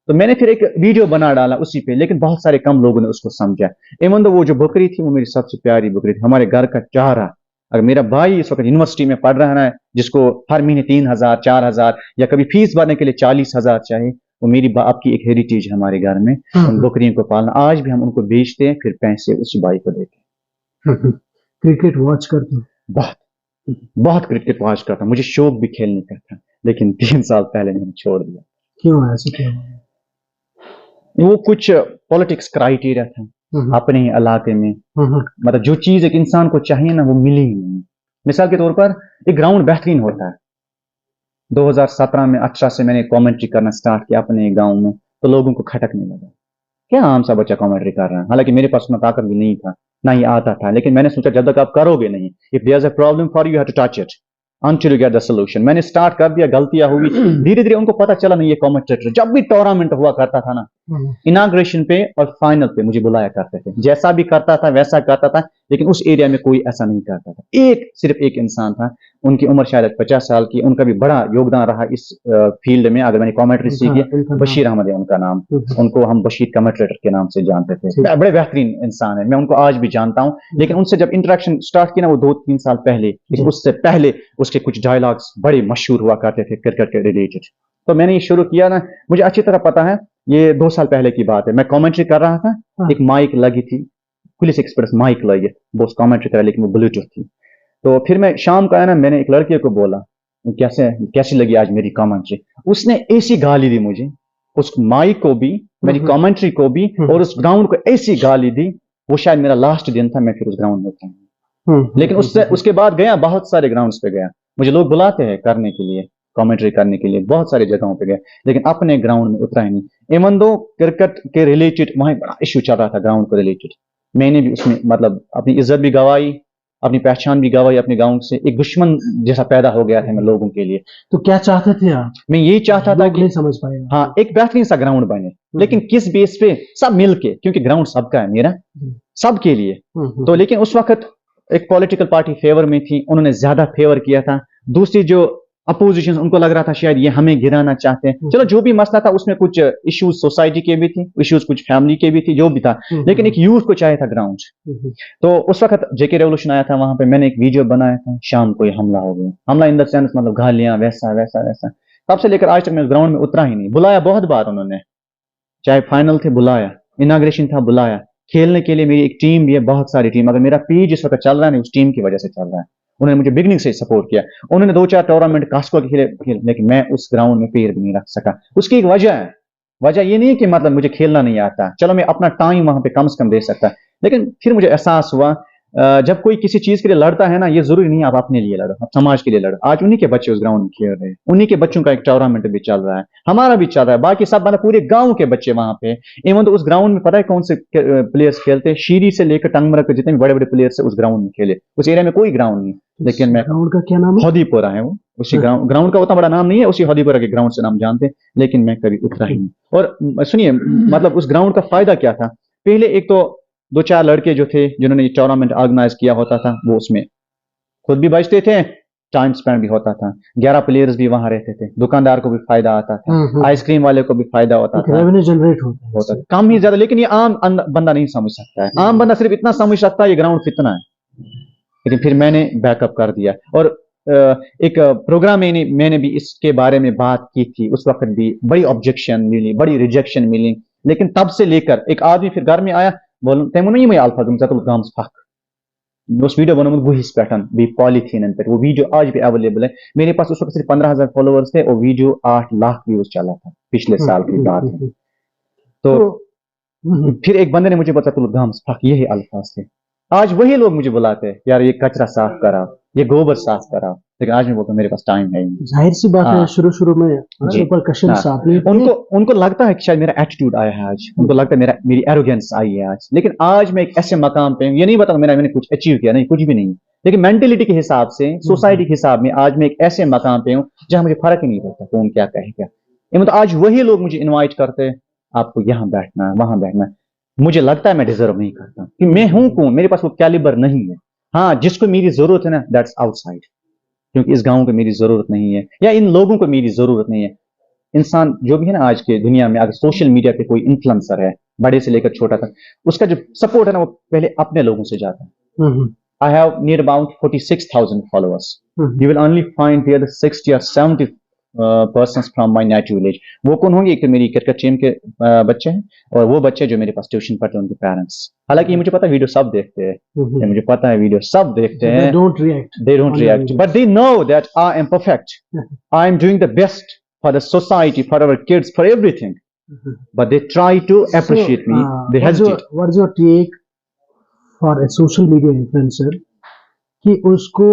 तो मैंने फिर एक वीडियो बना डाला उसी पे, लेकिन बहुत सारे कम लोगों ने उसको समझा। इवन तो वो जो बकरी थी वो मेरी सबसे प्यारी बकरी थी, हमारे घर का चारा। अगर मेरा भाई इस वक्त यूनिवर्सिटी में पढ़ रहा है, जिसको हर महीने 3,000 4,000 या कभी फीस भरने के लिए 40,000 चाहिए, वो मेरी बाप की एक हेरिटेज है हमारे घर में, उन बकरियों को पालना। आज भी हम उनको बेचते हैं, फिर पैसे उसी भाई को देते हैं। क्रिकेट वॉच करते हो? बहुत क्रिकेट वॉच करता हूं, मुझे शौक भी खेलने का था, लेकिन 3 साल पहले मैंने छोड़ दिया। क्यों ऐसे क्यों? वो कुछ पॉलिटिक्स क्राइटेरिया था अपने ही इलाके में। मतलब जो चीज एक इंसान को चाहिए ना, वो मिली ही नहीं। मिसाल के तौर पर एक ग्राउंड बेहतरीन होता है। 2017 में 18 से मैंने कमेंट्री करना स्टार्ट किया अपने गांव में, तो लोगों को खटकने लगा, क्या आम सा बच्चा कमेंट्री कर रहा है। हालांकि मेरे पास उतना ताकत भी नहीं था, ना ही आता था, लेकिन मैंने सोचा जब तक आप करोगे नहीं, if there is a problem for you have to touch it until you get the solution। मैंने स्टार्ट कर दिया, गलतियां हुई, धीरे धीरे उनको पता चला नहीं ये कमेंटेटर। जब भी टूर्नामेंट हुआ करता था ना, इनाग्रेशन पे और फाइनल पे मुझे बुलाया करते थे, जैसा भी करता था वैसा करता था, लेकिन उस एरिया में कोई ऐसा नहीं करता था। सिर्फ एक इंसान था, उनकी उम्र शायद 50 साल की, उनका भी बड़ा योगदान रहा इस फील्ड में। अगर मैंने कमेंट्री सीखी, बशीर अहमद है उनका नाम, उनको हम बशीर कमेंटेटर के नाम से जानते थे। बड़े बेहतरीन इंसान है, मैं उनको आज भी जानता हूँ। लेकिन उनसे जब इंटरेक्शन स्टार्ट किया ना, वो 2-3 साल पहले, उससे पहले उसके कुछ डायलॉग्स बड़े मशहूर हुआ करते थे क्रिकेट के रिलेटेड। तो मैंने ये शुरू किया ना, मुझे अच्छी तरह पता है, ये 2 साल पहले की बात है। मैं कमेंट्री कर रहा था, एक माइक लगी थी, पुलिस एक्सप्रेस माइक लगी, वो कमेंट्री करा, लेकिन वो ब्लूटूथ थी। तो फिर मैं शाम का है ना, मैंने एक लड़के को बोला कैसी लगी आज मेरी कमेंट्री। उसने ऐसी गाली दी मुझे, उस माइक को भी, मेरी कमेंट्री को भी, और उस ग्राउंड को ऐसी गाली दी। वो शायद मेरा लास्ट दिन था, मैं फिर उस ग्राउंड में था। लेकिन उसके बाद गया, बहुत सारे ग्राउंड्स पे गया, मुझे लोग बुलाते हैं करने के लिए, कमेंट्री करने के लिए, बहुत सारी जगहों पे गए, लेकिन अपने ग्राउंड में उतरा ही नहीं। इवन दो क्रिकेट के रिलेटेड वहां बड़ा इश्यू चल रहा था ग्राउंड को रिलेटेड, मैंने भी उसमें मतलब अपनी इज्जत भी गंवाई, अपनी पहचान भी गंवाई अपने गांव से। एक दुश्मन जैसा पैदा हो गया था मैं लोगों के लिए। तो क्या चाहते थे आप? मैं यही चाहता था कि नहीं समझ पाएगा, हाँ, एक बेहतरीन सा ग्राउंड बने, लेकिन किस बेस पे, सब मिलके, क्योंकि ग्राउंड सबका है, मेरा सबके लिए। तो लेकिन उस वक्त एक पॉलिटिकल पार्टी फेवर में थी, उन्होंने ज्यादा फेवर किया था। दूसरी जो अपोजिशन, उनको लग रहा था शायद ये हमें गिराना चाहते हैं। चलो जो भी मसला था, उसमें कुछ इश्यूज सोसाइटी के भी थे, इश्यूज कुछ फैमिली के भी थी, जो भी था, लेकिन एक यूथ को चाहिए था ग्राउंड। तो उस वक्त जेके रेवोल्यूशन आया था, वहां पे मैंने एक वीडियो बनाया था, शाम को हमला हो गया। हमला इन द सेंस मतलब गालियां, वैसा वैसा वैसा। तब से लेकर आज तक मैं ग्राउंड में उतरा ही नहीं। बुलाया बहुत बार उन्होंने, चाहे फाइनल थे बुलाया, इनाग्रेशन था बुलाया, खेलने के लिए मेरी एक टीम भी है, बहुत सारी टीम। अगर मेरा पेज इस वक्त चल रहा है नहीं, उस टीम की वजह से चल रहा है। उन्होंने मुझे बिगनिंग से सपोर्ट किया, उन्होंने 2-4 टूर्नामेंट कास्को के खेले, लेकिन मैं उस ग्राउंड में पैर भी नहीं रख सका। उसकी एक वजह है, वजह ये नहीं कि मतलब मुझे खेलना नहीं आता, चलो मैं अपना टाइम वहां पे कम से कम दे सकता, लेकिन फिर मुझे एहसास हुआ जब कोई किसी चीज के लिए लड़ता है ना, ये जरूरी नहीं आप अपने लिए लड़ो, आप समाज के लिए लड़ो। आज उन्हीं के बच्चे उस ग्राउंड में खेल रहे हैं, उन्हीं के बच्चों का एक टूर्नामेंट भी चल रहा है, हमारा भी चल रहा है, बाकी सब मतलब पूरे गांव के बच्चे वहां पे। इवन तो उस ग्राउंड में पता है कौन से प्लेयर्स खेलते हैं, शीरी से लेकर टंगमरग के जितने भी बड़े बड़े प्लेयर्स उस ग्राउंड में खेले। उस एरिया में कोई ग्राउंड नहीं, लेकिन मैं, ग्राउंड का क्या नाम है? हौदीपुरा है वो, उसी ग्राउंड का उतना बड़ा नाम नहीं है, उसी हौदीपुरा के ग्राउंड से नाम जानते हैं, लेकिन मैं कभी उतरा ही नहीं। और सुनिए, मतलब उस ग्राउंड का फायदा क्या था। पहले एक तो 2-4 लड़के जो थे जिन्होंने ये टूर्नामेंट ऑर्गेनाइज किया होता था, वो उसमें खुद भी बचते थे, टाइम स्पेंड भी होता था। 11 प्लेयर्स भी वहां रहते थे, दुकानदार को भी फायदा आता था, आइसक्रीम वाले को भी फायदा होता था, रेवेन्यू जनरेट होता है कम ही ज्यादा। लेकिन ये आम बंदा नहीं समझ सकता है, आम बंदा सिर्फ इतना समझ सकता है ये ग्राउंड कितना है। लेकिन फिर मैंने बैकअप कर दिया, और एक प्रोग्राम में मैंने भी इसके बारे में बात की थी। उस वक्त भी बड़ी ऑब्जेक्शन मिली, बड़ी रिजेक्शन मिली, लेकिन तब से लेकर एक आदमी फिर घर में आया, बोल तेमो नहीं मैं अल्फा तुम जातुल गाम्स फक उस वीडियो बनोमुत वही पे बी पॉलीथीन पे वो वीडियो आज भी अवेलेबल है मेरे पास उस वक्त सिर्फ 15,000 फॉलोअर्स थे और वीडियो 8 लाख व्यूज चला था पिछले साल की बात है तो फिर एक बंदे ने मुझे बताया तुम गाम फक यही अल्फाज थे आज वही लोग मुझे बुलाते हैं यार ये कचरा साफ करा ये गोबर साफ करा लेकिन आज मैं बोलता हूँ मेरे पास टाइम है ही जाहिर सी बात है शुरू में रिपरकशन साफ नहीं उनको लगता है कि शायद मेरा एटीट्यूड आया है आज उनको लगता है मेरी एरोगेंस आई है आज लेकिन आज मैं एक ऐसे मकाम पे ये नहीं बता मैंने कुछ अचीव किया नहीं कुछ भी नहीं लेकिन मेंटेलिटी के हिसाब से सोसाइटी के हिसाब में आज मैं एक ऐसे मकाम पे हूँ जहां मुझे फर्क ही नहीं पड़ता कौन क्या कहेगा मतलब आज वही लोग मुझे इन्वाइट करते हैं आपको यहाँ बैठना है वहां बैठना है मुझे लगता है मैं डिजर्व नहीं करता कि मैं हूं कौन मेरे पास वो कैलिबर नहीं है हाँ जिसको मेरी जरूरत है ना दैट्स आउटसाइड क्योंकि इस गांव को मेरी जरूरत नहीं है या इन लोगों को मेरी जरूरत नहीं है इंसान जो भी है ना आज के दुनिया में अगर सोशल मीडिया पे कोई इन्फ्लुएंसर है बड़े से लेकर छोटा तक उसका जो सपोर्ट है ना वो पहले अपने लोगों से जाता है I have near about 46,000 followers you will only find here the 60 or 70 persons from my native village वो कौन होंगे एक तो मेरी क्रिकेट टीम के बच्चे हैं और वो बच्चे जो मेरे पास ट्यूशन पढ़ते हैं उनके पेरेंट्स हालांकि मुझे पता है वीडियो सब देखते हैं मुझे पता है वीडियो सब देखते हैं they don't react but they know that I am perfect I am doing the best for the society for our kids for everything but they try to appreciate me they hesitate what is your take for a social media influencer कि उसको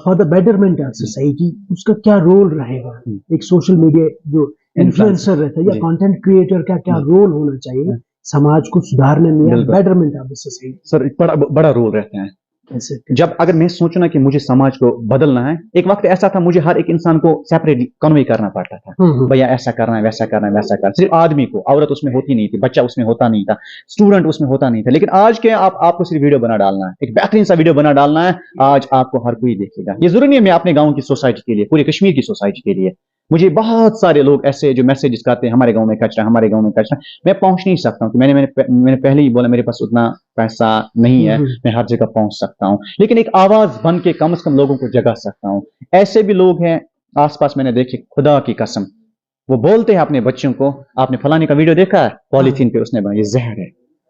for the betterment of society उसका क्या role रहेगा एक social media जो influencer रहता है या कंटेंट क्रिएटर का क्या रोल होना चाहिए समाज को सुधारने में या betterment of the society sir बड़ा रोल रहता है जब अगर मैं सोचूं ना कि मुझे समाज को बदलना है एक वक्त ऐसा था मुझे हर एक इंसान को सेपरेटली कन्वे करना पड़ता था भैया ऐसा करना है वैसा करना है वैसा करना सिर्फ आदमी को औरत उसमें होती नहीं थी बच्चा उसमें होता नहीं था स्टूडेंट उसमें होता नहीं था लेकिन आज के आपको सिर्फ वीडियो बना डालना है एक बेहतरीन सा वीडियो बना डालना है आज आपको हर कोई देखेगा ये जरूरी नहीं है मैं अपने गाँव की सोसाइटी के लिए पूरे कश्मीर की सोसाइटी के लिए मुझे बहुत सारे लोग ऐसे जो मैसेजेस करते हैं हमारे गांव में कचरा हमारे गांव में कचरा मैं पहुंच नहीं सकता हूं कि मैंने पहले ही बोला मेरे पास उतना पैसा नहीं है मैं हर जगह पहुंच सकता हूं लेकिन एक आवाज बन के कम से कम लोगों को जगा सकता हूं ऐसे भी लोग हैं आसपास मैंने देखे खुदा की कसम वो बोलते हैं अपने बच्चों को आपने फलाने का वीडियो देखा है पॉलीथीन पे उसने बनाया ये जहर है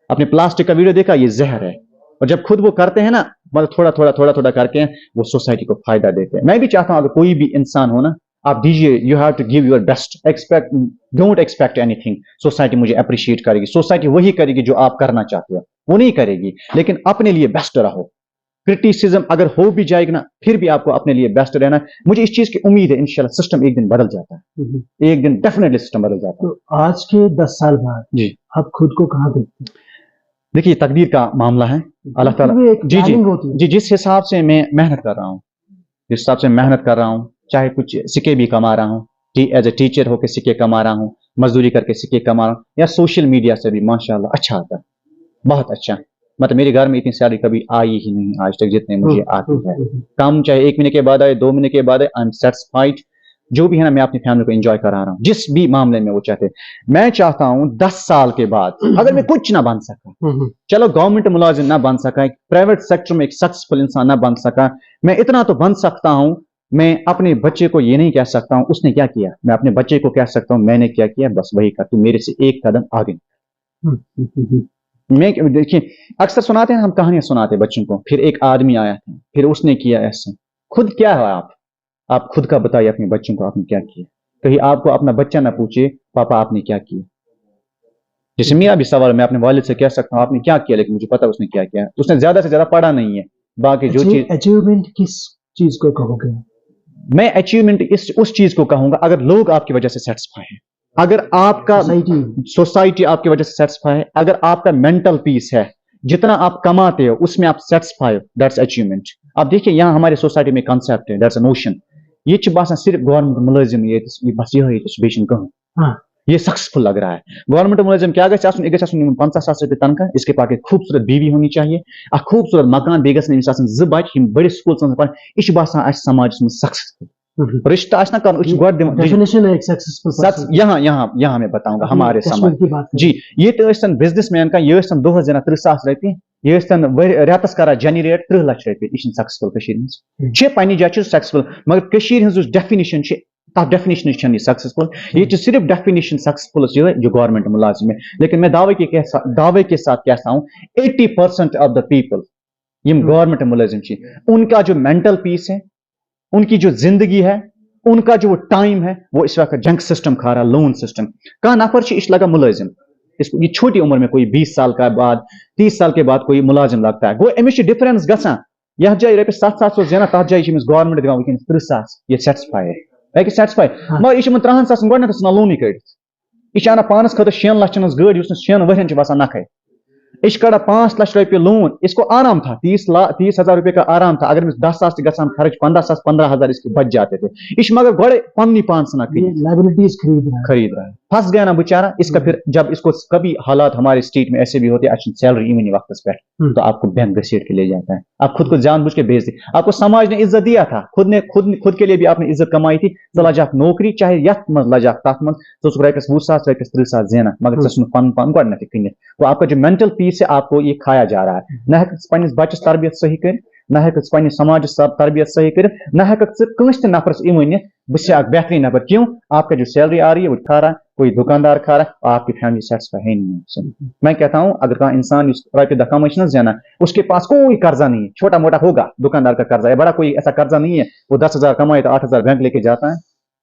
आपने प्लास्टिक का वीडियो देखा ये जहर है और जब खुद वो करते हैं ना मतलब थोड़ा करके वो सोसाइटी को फायदा देते हैं मैं भी चाहता हूं अगर कोई भी इंसान हो ना आप दीजिए you have to give your best don't expect anything society मुझे अप्रिशिएट करेगी सोसाइटी वही करेगी जो आप करना चाहते हो वो नहीं करेगी लेकिन अपने लिए बेस्ट रहो क्रिटिसिज्म अगर हो भी जाएगी ना फिर भी आपको अपने लिए बेस्ट रहना मुझे इस चीज की उम्मीद है इंशाल्लाह सिस्टम एक दिन बदल जाता है एक दिन डेफिनेटली सिस्टम बदल जाता है तो आज के 10 साल बाद जी आप खुद को कहाँ देखते हैं देखिए तकदीर का मामला है अल्लाह ताला जी जिस हिसाब से मैं मेहनत कर रहा हूँ जिस हिसाब से मेहनत कर रहा हूँ चाहे कुछ सिक्के भी कमा रहा हूँ एज ए टीचर होकर सिक्के कमा रहा हूँ मजदूरी करके सिक्के कमा रहा हूँ या सोशल मीडिया से भी माशाल्लाह अच्छा आता है बहुत अच्छा मतलब मेरे घर में इतनी सारी कभी आई ही नहीं आज तक जितने मुझे आती है कम चाहे 1 महीने के बाद आए 2 महीने के बाद आए आई एम सेटिस्फाइड जो भी है ना मैं अपनी फैमिली को एंजॉय करा रहा हूँ जिस भी मामले में वो चाहते मैं चाहता हूँ 10 साल के बाद अगर मैं कुछ ना बन सका चलो गवर्नमेंट मुलाजिम ना बन सका प्राइवेट सेक्टर में एक सक्सेसफुल इंसान ना बन सका मैं इतना तो बन सकता हूँ मैं अपने बच्चे को ये नहीं कह सकता हूं उसने क्या किया मैं अपने बच्चे को कह सकता हूं मैंने क्या किया बस वही कर तू मेरे से एक कदम आगे मैं देखिए अक्सर सुनाते हैं हम कहानियां सुनाते बच्चों को फिर एक आदमी आया था फिर उसने किया ऐसा खुद क्या है आप खुद का बताइए अपने बच्चों को आपने क्या किया कहीं आपको अपना बच्चा ना पूछे पापा आपने क्या किया जैसे मेरा भी सवाल मैं अपने वालिद से कह सकता हूँ आपने क्या किया लेकिन मुझे पता उसने क्या किया उसने ज्यादा से ज्यादा पढ़ा नहीं है बाकी जो चीज अचीवमेंट किस चीज को कहोगे मैं अचीवमेंट उस चीज को कहूंगा अगर लोग आपकी वजह से सेटिस्फाई है अगर आपका सोसाइटी आपकी वजह से सेटिस्फाई है अगर आपका मेंटल पीस है जितना आप कमाते हो उसमें आप सेटिस्फाई हो दैट्स अचीवमेंट आप देखिए यहाँ हमारे सोसाइटी में कंसेप्ट है दैट्स अ नोशन ये बात सिर्फ गवर्नमेंट मुलाजिम ये बस ये कहूँ ये सक्सेसफुल लग रहा है गवर्नमेंट मुलाजिम क्या 50,000 रुपये तनख्वाह इसके पास एक खूबसूरत बीवी होनी चाहिए खूबसूरत मकान बेगस बच्चे बड़े स्कूल यह बासान समाज में सक्सेसफुल रिश्ता यहाँ मैं बताऊंगा हमारे समाज जी ये तो बिजनेसमैन का ये 2,000 रुपये ये रेतस कर जनरेट 3 लाख रुपये यह सक्सेसफुल पन्ने जाए सक्सेसफुल मगर डेफिनेशन डेफिनेशन सक्सेसफुल ये सिर्फ डेफिनेशन सक्सेसफुल जो गवर्नमेंट मुलाजिम है लेकिन मैं दावे के साथ कहता हूँ 80% ऑफ द पीपल यम गवर्नमेंट मुलाजिम छी, उनका जो मेंटल पीस है, उनकी जो जिंदगी है, उनका जो टाइम है, वो इस वक्त जंक सिस्टम खा रहा, लोन सिस्टम का नफर छी इस लगा मुलाजिम, इसको ये छोटी उम्र में कोई 20 साल का बाद 30 साल के बाद कोई मुलाजिम लगता है, गो अमिश डिफरेंस गसा यह जाए रपे 700 जेना तथ जाए गवर्नमेंट दिवान वुनकस 30,000 ये सेटिस्फाई है कि सेटिस्फाई मगर यह 30,000 गोडनस लोन कड़ यह आना पानस खत 6 लाख गाड़ी 6 वरियन बसान नखे इस कड़ा 5 लाख रुपये लोन, इसको आराम था 30,000 रुपये का आराम था, अगर 10,000 गसान खर्च 15,000 इसके बच जाते थे, इस मगर गड़े पन्नी पांसना लाइबिलिटीज खरीद रहा है, फंस गया ना बेचारा इसका। फिर जब इसको कभी हालात हमारे स्टेट में ऐसे भी होते हैं, सैलरी इवनी वक्त पे तो आपको बैंक घसीट के ले जाता है, आप खुद को जानबूझ के भेज दे, आपको समाज ने इज्जत दिया था, खुद के लिए भी आपने इज्जत कमाई थी, तो लजाक नौकरी चाहे यथ मज लजाक तथ मज तो 20,000 रपस 30,000 जेना मगर पन पन गड कन, तो आपका जो मेंटल पीस है आपको ये खाया जा रहा है, न हेक बच्चस तरबियत सही कर, न हेक समाज तरबियत सही कर, न हेक कंस नफरस यह वन बह बेहतरीन नफर, क्यों आपका जो सैलरी आ रही है वो खा रहा है, कोई दुकानदार खा रहा है, आपकी फैमिली सेटिस्फाई है नहीं। मैं कहता हूं अगर का इंसान रुपये दखा मच जाना, उसके पास कोई कर्जा नहीं है, छोटा मोटा होगा दुकानदार का कर्जा है, बड़ा कोई ऐसा कर्जा नहीं है, वो 10,000 कमाए तो 8,000 बैंक लेके जाता है,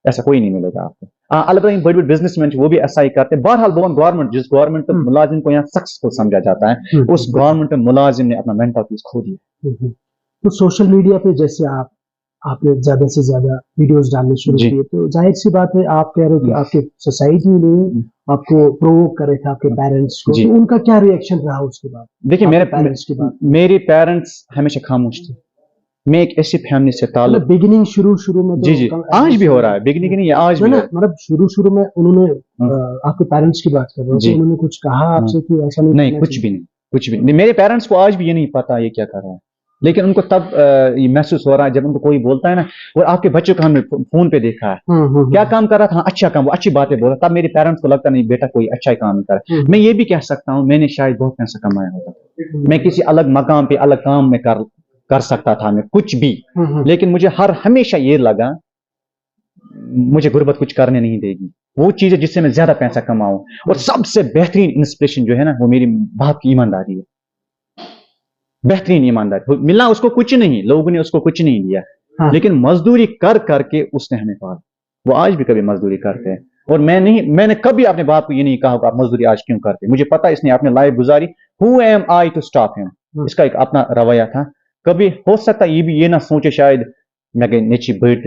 ऐसा कोई नहीं मिलेगा आपको। अलबत्ता बड़े बड़े बिजनेसमैन वो भी ऐसा ही करते हैं। बहरहाल गवर्नमेंट जिस गवर्नमेंट मुलाजिम को यहाँ सक्सेसफुल समझा जाता है, उस गवर्नमेंट मुलाजिम ने अपना मेंटल पीस खो दिया। तो सोशल मीडिया पे जैसे आपने ज्यादा से ज्यादा वीडियोस डालने शुरू किए, तो जाहिर सी बात है आप कह रहे हो कि आपके सोसाइटी ने आपको प्रोवोक करे थे, आपके पेरेंट्स को, तो उनका क्या रिएक्शन रहा उसके बाद? देखिए मेरे पेरेंट्स हमेशा खामोश थे। मैं एक ऐसी फैमिली से ताल्लुक बिगिनिंग शुरू में जी आज भी हो रहा है, बिगिनिंग नहीं आज भी मतलब शुरू में उन्होंने आपके पेरेंट्स की बात कर रहे हो, तो उन्होंने कुछ कहा आपसे कि ऐसा नहीं कुछ भी नहीं। मेरे पेरेंट्स को आज भी ये नहीं पता ये क्या कर रहा है, लेकिन उनको तब ये महसूस हो रहा है जब उनको कोई बोलता है ना, और आपके बच्चों का हमने फोन पे देखा है क्या काम कर रहा था, अच्छा काम, वो अच्छी बातें बोल रहा, तब मेरे पेरेंट्स को लगता नहीं बेटा कोई अच्छा ही काम कर रहा है। मैं ये भी कह सकता हूँ मैंने शायद बहुत पैसा कमाया होता, मैं किसी अलग मकाम पे अलग काम में कर सकता था, मैं कुछ भी, लेकिन मुझे हमेशा ये लगा मुझे गुर्बत कुछ करने नहीं देगी, वो चीज है जिससे मैं ज्यादा पैसा कमाऊं। और सबसे बेहतरीन इंस्पिरेशन जो है ना वो मेरी बाप की ईमानदारी है, बेहतरीन ईमानदारी मिला उसको कुछ नहीं, लोगों ने उसको कुछ नहीं दिया, लेकिन मजदूरी कर करके उसने हमें पाला। वो आज भी कभी मजदूरी करते हैं, और मैंने कभी अपने बाप को ये नहीं कहा कि आप मजदूरी आज क्यों करते, मुझे पता इसने अपनी लाइफ गुजारी, who am I to stop him, इसका एक अपना रवैया था। कभी हो सकता ये ना सोचे शायद मैं गई नेची बैठ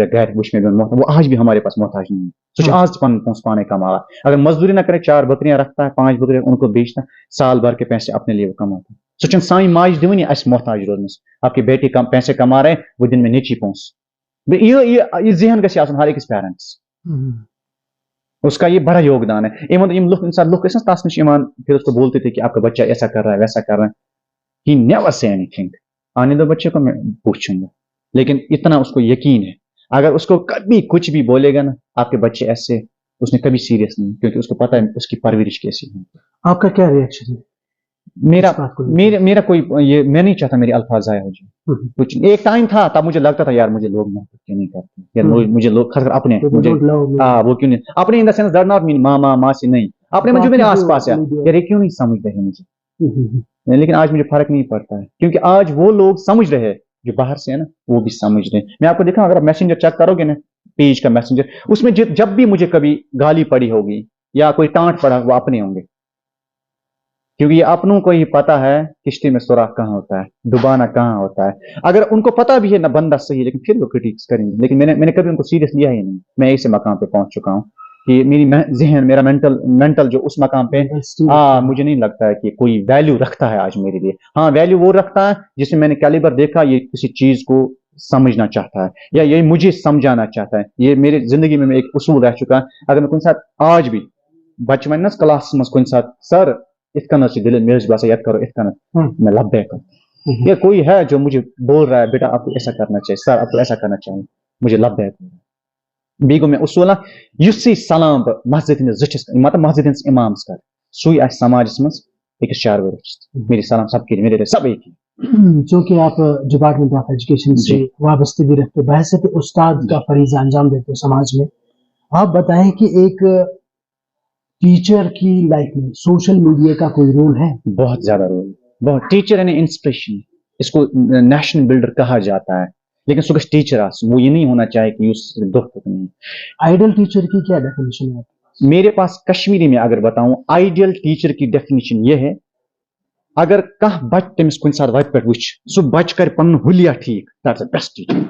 घर बुश में वो आज भी हमारे पास मोहताज नहीं है, सोच आज पाने कमा, अगर मजदूरी ना करे 4 बकरियां रखता है, 5 बकरियां उनको बेचता, साल भर के पैसे अपने लिए कमाता। सोचन साई माज दिवन अस मोहताज रोजनस, आपकी बेटी कम पैसे कमा रहे वो दिन में नीची पहुंच, ये जहन गसी आसन हर एक पेरेंट्स, उसका ये बड़ा योगदान है। इंसान लुक तस नश फिर उसको बोलते थे कि आपका बच्चा ऐसा कर रहा है वैसा कर रहा है, ही नेवर से एनीथिंग, आने दो बच्चे को मैं पूछूंगा, लेकिन इतना उसको यकीन है अगर उसको कभी कुछ भी बोलेगा ना आपके बच्चे ऐसे, उसने कभी सीरियस नहीं, क्योंकि उसको पता है उसकी परवरिश कैसी है। आपका क्या रिएक्शन है? मेरा कोई ये मैं नहीं चाहता मेरी अल्फाज जाया हो जाए, कुछ एक टाइम था तब मुझे लगता था यार मुझे लोग मोहब्बत क्यों नहीं करते, यार मुझे लोग खासकर अपने मुझे वो क्यों नहीं, अपने in the sense that not mean मामा मासी, नहीं अपने जो मेरे आसपास है यार ये क्यों नहीं समझ रहे मुझे, लेकिन आज मुझे फर्क नहीं पड़ता है, क्योंकि आज वो लोग समझ रहे हैं जो बाहर से है ना, वो भी समझ रहे हैं। मैं आपको देखा अगर मैसेंजर चेक करोगे ना, पेज का मैसेंजर, उसमें जब भी मुझे कभी गाली पड़ी होगी या कोई टांट पड़ा, वो अपने होंगे, क्योंकि ये अपनों को ही पता है किश्ती में सुराख कहाँ होता है, डुबाना कहाँ होता है। अगर उनको पता भी है ना बंदा सही, लेकिन फिर वो क्रिटिक्स करेंगे, लेकिन मैंने कभी उनको सीरियस लिया ही नहीं। मैं ऐसे मकाम पे पहुंच चुका हूँ कि मेरा मेंटल जो उस मकाम पे मुझे नहीं लगता है कि कोई वैल्यू रखता है आज मेरे लिए। हाँ, वैल्यू वो रखता है जिसमें मैंने कैलिबर देखा, ये किसी चीज को समझना चाहता है या ये मुझे समझाना चाहता है। ये मेरी जिंदगी में एक उसूल रह चुका है। अगर मैं साथ आज भी बचपन ना क्लास में साथ सर इतना दिल मेरे बसा याद करो इतना मैं लब्बे कर, ये कोई है जो मुझे बोल रहा है बेटा आपको ऐसा करना चाहिए, सर आपको ऐसा करना चाहिए, मुझे लब्बे बीगो में उसूल युसी सलाम मस्जिद मतलब मस्जिद इमाम कर सुई आज समाज में एक चार मेरी सलाम सबके मेरे सब एक ही। चूंकि आप डिपार्टमेंट ऑफ एजुकेशन से वाबस्ते भी रखते, बहसत उस्ताद का फरीजा अंजाम देते हो समाज में, आप बताएं कि एक टीचर की लाइफ में सोशल मीडिया का कोई रोल है? बहुत ज्यादा रोल, बहुत टीचर यानी इंस्पिरेशन, इसको नेशनल बिल्डर कहा जाता है, लेकिन सो टीचर वो ये नहीं होना चाहिए कि दुख नहीं। आइडियल टीचर की क्या डेफिनेशन है? मेरे पास कश्मीरी में अगर बताऊं, आइडियल टीचर की डेफिनेशन ये है, अगर कह बच तमिस कुछ साथ वत पे वुच सो बच कर पन हुलिया ठीक, that's the best teacher.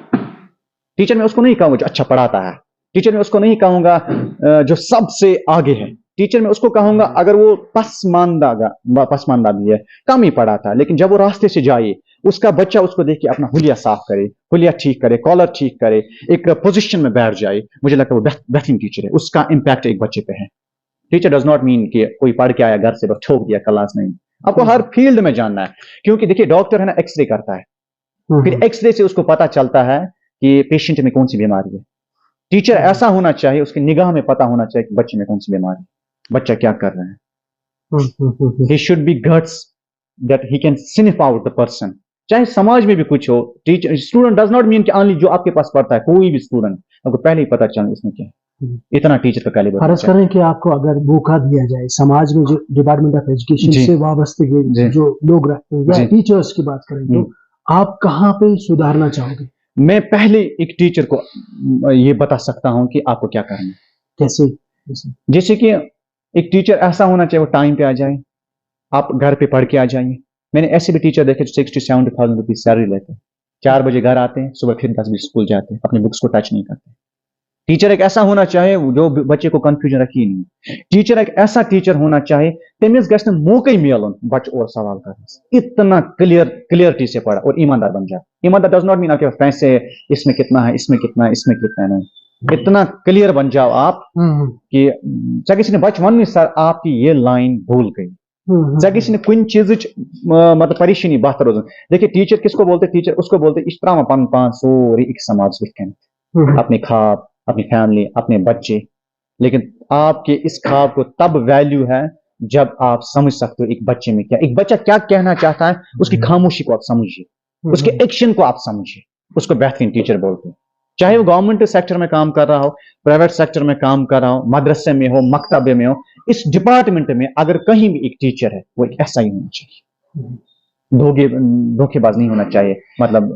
Teacher में उसको नहीं कहूंगा जो अच्छा पढ़ाता है, टीचर में उसको नहीं कहूंगा जो सबसे आगे है, टीचर में उसको कहूंगा अगर वो पसमानदा भी है, कम ही पढ़ाता है, लेकिन जब वो रास्ते से जाए उसका बच्चा उसको देख के अपना हुलिया साफ करे, हुलिया ठीक करे, कॉलर ठीक करे, एक पोजीशन में बैठ जाए, मुझे लगता है वो बेहतरीन टीचर है, उसका इंपैक्ट एक बच्चे पे है। टीचर डज नॉट मीन कि कोई पढ़ के आया घर से बस ठोक दिया क्लास, नहीं, आपको हर फील्ड में जानना है, क्योंकि देखिए डॉक्टर है ना एक्सरे करता है, फिर एक्सरे से उसको पता चलता है कि पेशेंट में कौन सी बीमारी है। टीचर ऐसा होना चाहिए, उसकी निगाह में पता होना चाहिए कि बच्चे में कौन सी बीमारी, बच्चा क्या कर रहा है। He should be guts that he can sniff out the person, चाहे समाज में भी कुछ हो। Teacher student does not mean कि ओनली जो आपके पास पढ़ता है, कोई भी स्टूडेंट आपको पहले ही पता चले इसमें क्या है, इतना टीचर का कैलिबर। फर्ज करें कि आपको अगर मौका दिया जाए, समाज में जो डिपार्टमेंट ऑफ एजुकेशन से वाबस्ते जो लोग रहते हैं या टीचर्स की बात करें, तो आप कहाँ पे सुधारना चाहोगे? मैं पहले एक टीचर को ये बता सकता हूं कि आपको क्या करना है। कैसे? जैसे कि एक टीचर ऐसा होना चाहिए वो टाइम पे आ जाए, आप घर पे पढ़ के आ जाइए। मैंने ऐसे भी टीचर देखे 60-70,000 रुपीज सैलरी लेते हैं, 4 बजे घर आते हैं, सुबह फिर 10 बजे स्कूल जाते हैं, अपने बुक्स को टच नहीं करते। टीचर एक ऐसा होना चाहिए जो बच्चे को कंफ्यूजन रखी नहीं। टीचर एक ऐसा टीचर होना चाहिए तमिस गस मौका मिलन बच्चे और सवाल करने, इतना क्लियरिटी से पढ़ा और ईमानदार बन जाए। ईमानदार डज नॉट मीन आपके पैसे इसमें कितना है, इसमें कितना है, इसमें कितना है, नहीं, इतना क्लियर बन जाओ आप कि किसी ने बच वन सर आपकी ये लाइन भूल गई, किसी ने कुछ चीज मतलब परेशानी बात रोज। देखिए टीचर किसको बोलते? टीचर उसको बोलते इश्तराम पन पान सोरी एक समाज अपने खाब, अपनी फैमिली, अपने बच्चे। लेकिन आपके इस ख्वाब को तब वैल्यू है जब आप समझ सकते हो एक बच्चे में क्या, एक बच्चा क्या कहना चाहता है, उसकी खामोशी को आप समझिए, उसके एक्शन को आप समझिए, उसको बेहतरीन टीचर बोलते हैं। चाहे वो गवर्नमेंट सेक्टर में काम कर रहा हो, प्राइवेट सेक्टर में काम कर रहा हो, मदरसे में हो, मकतबे में हो, इस डिपार्टमेंट में अगर कहीं भी एक टीचर है वो एक ऐसा ही होना चाहिए, धोखेबाज नहीं होना चाहिए। मतलब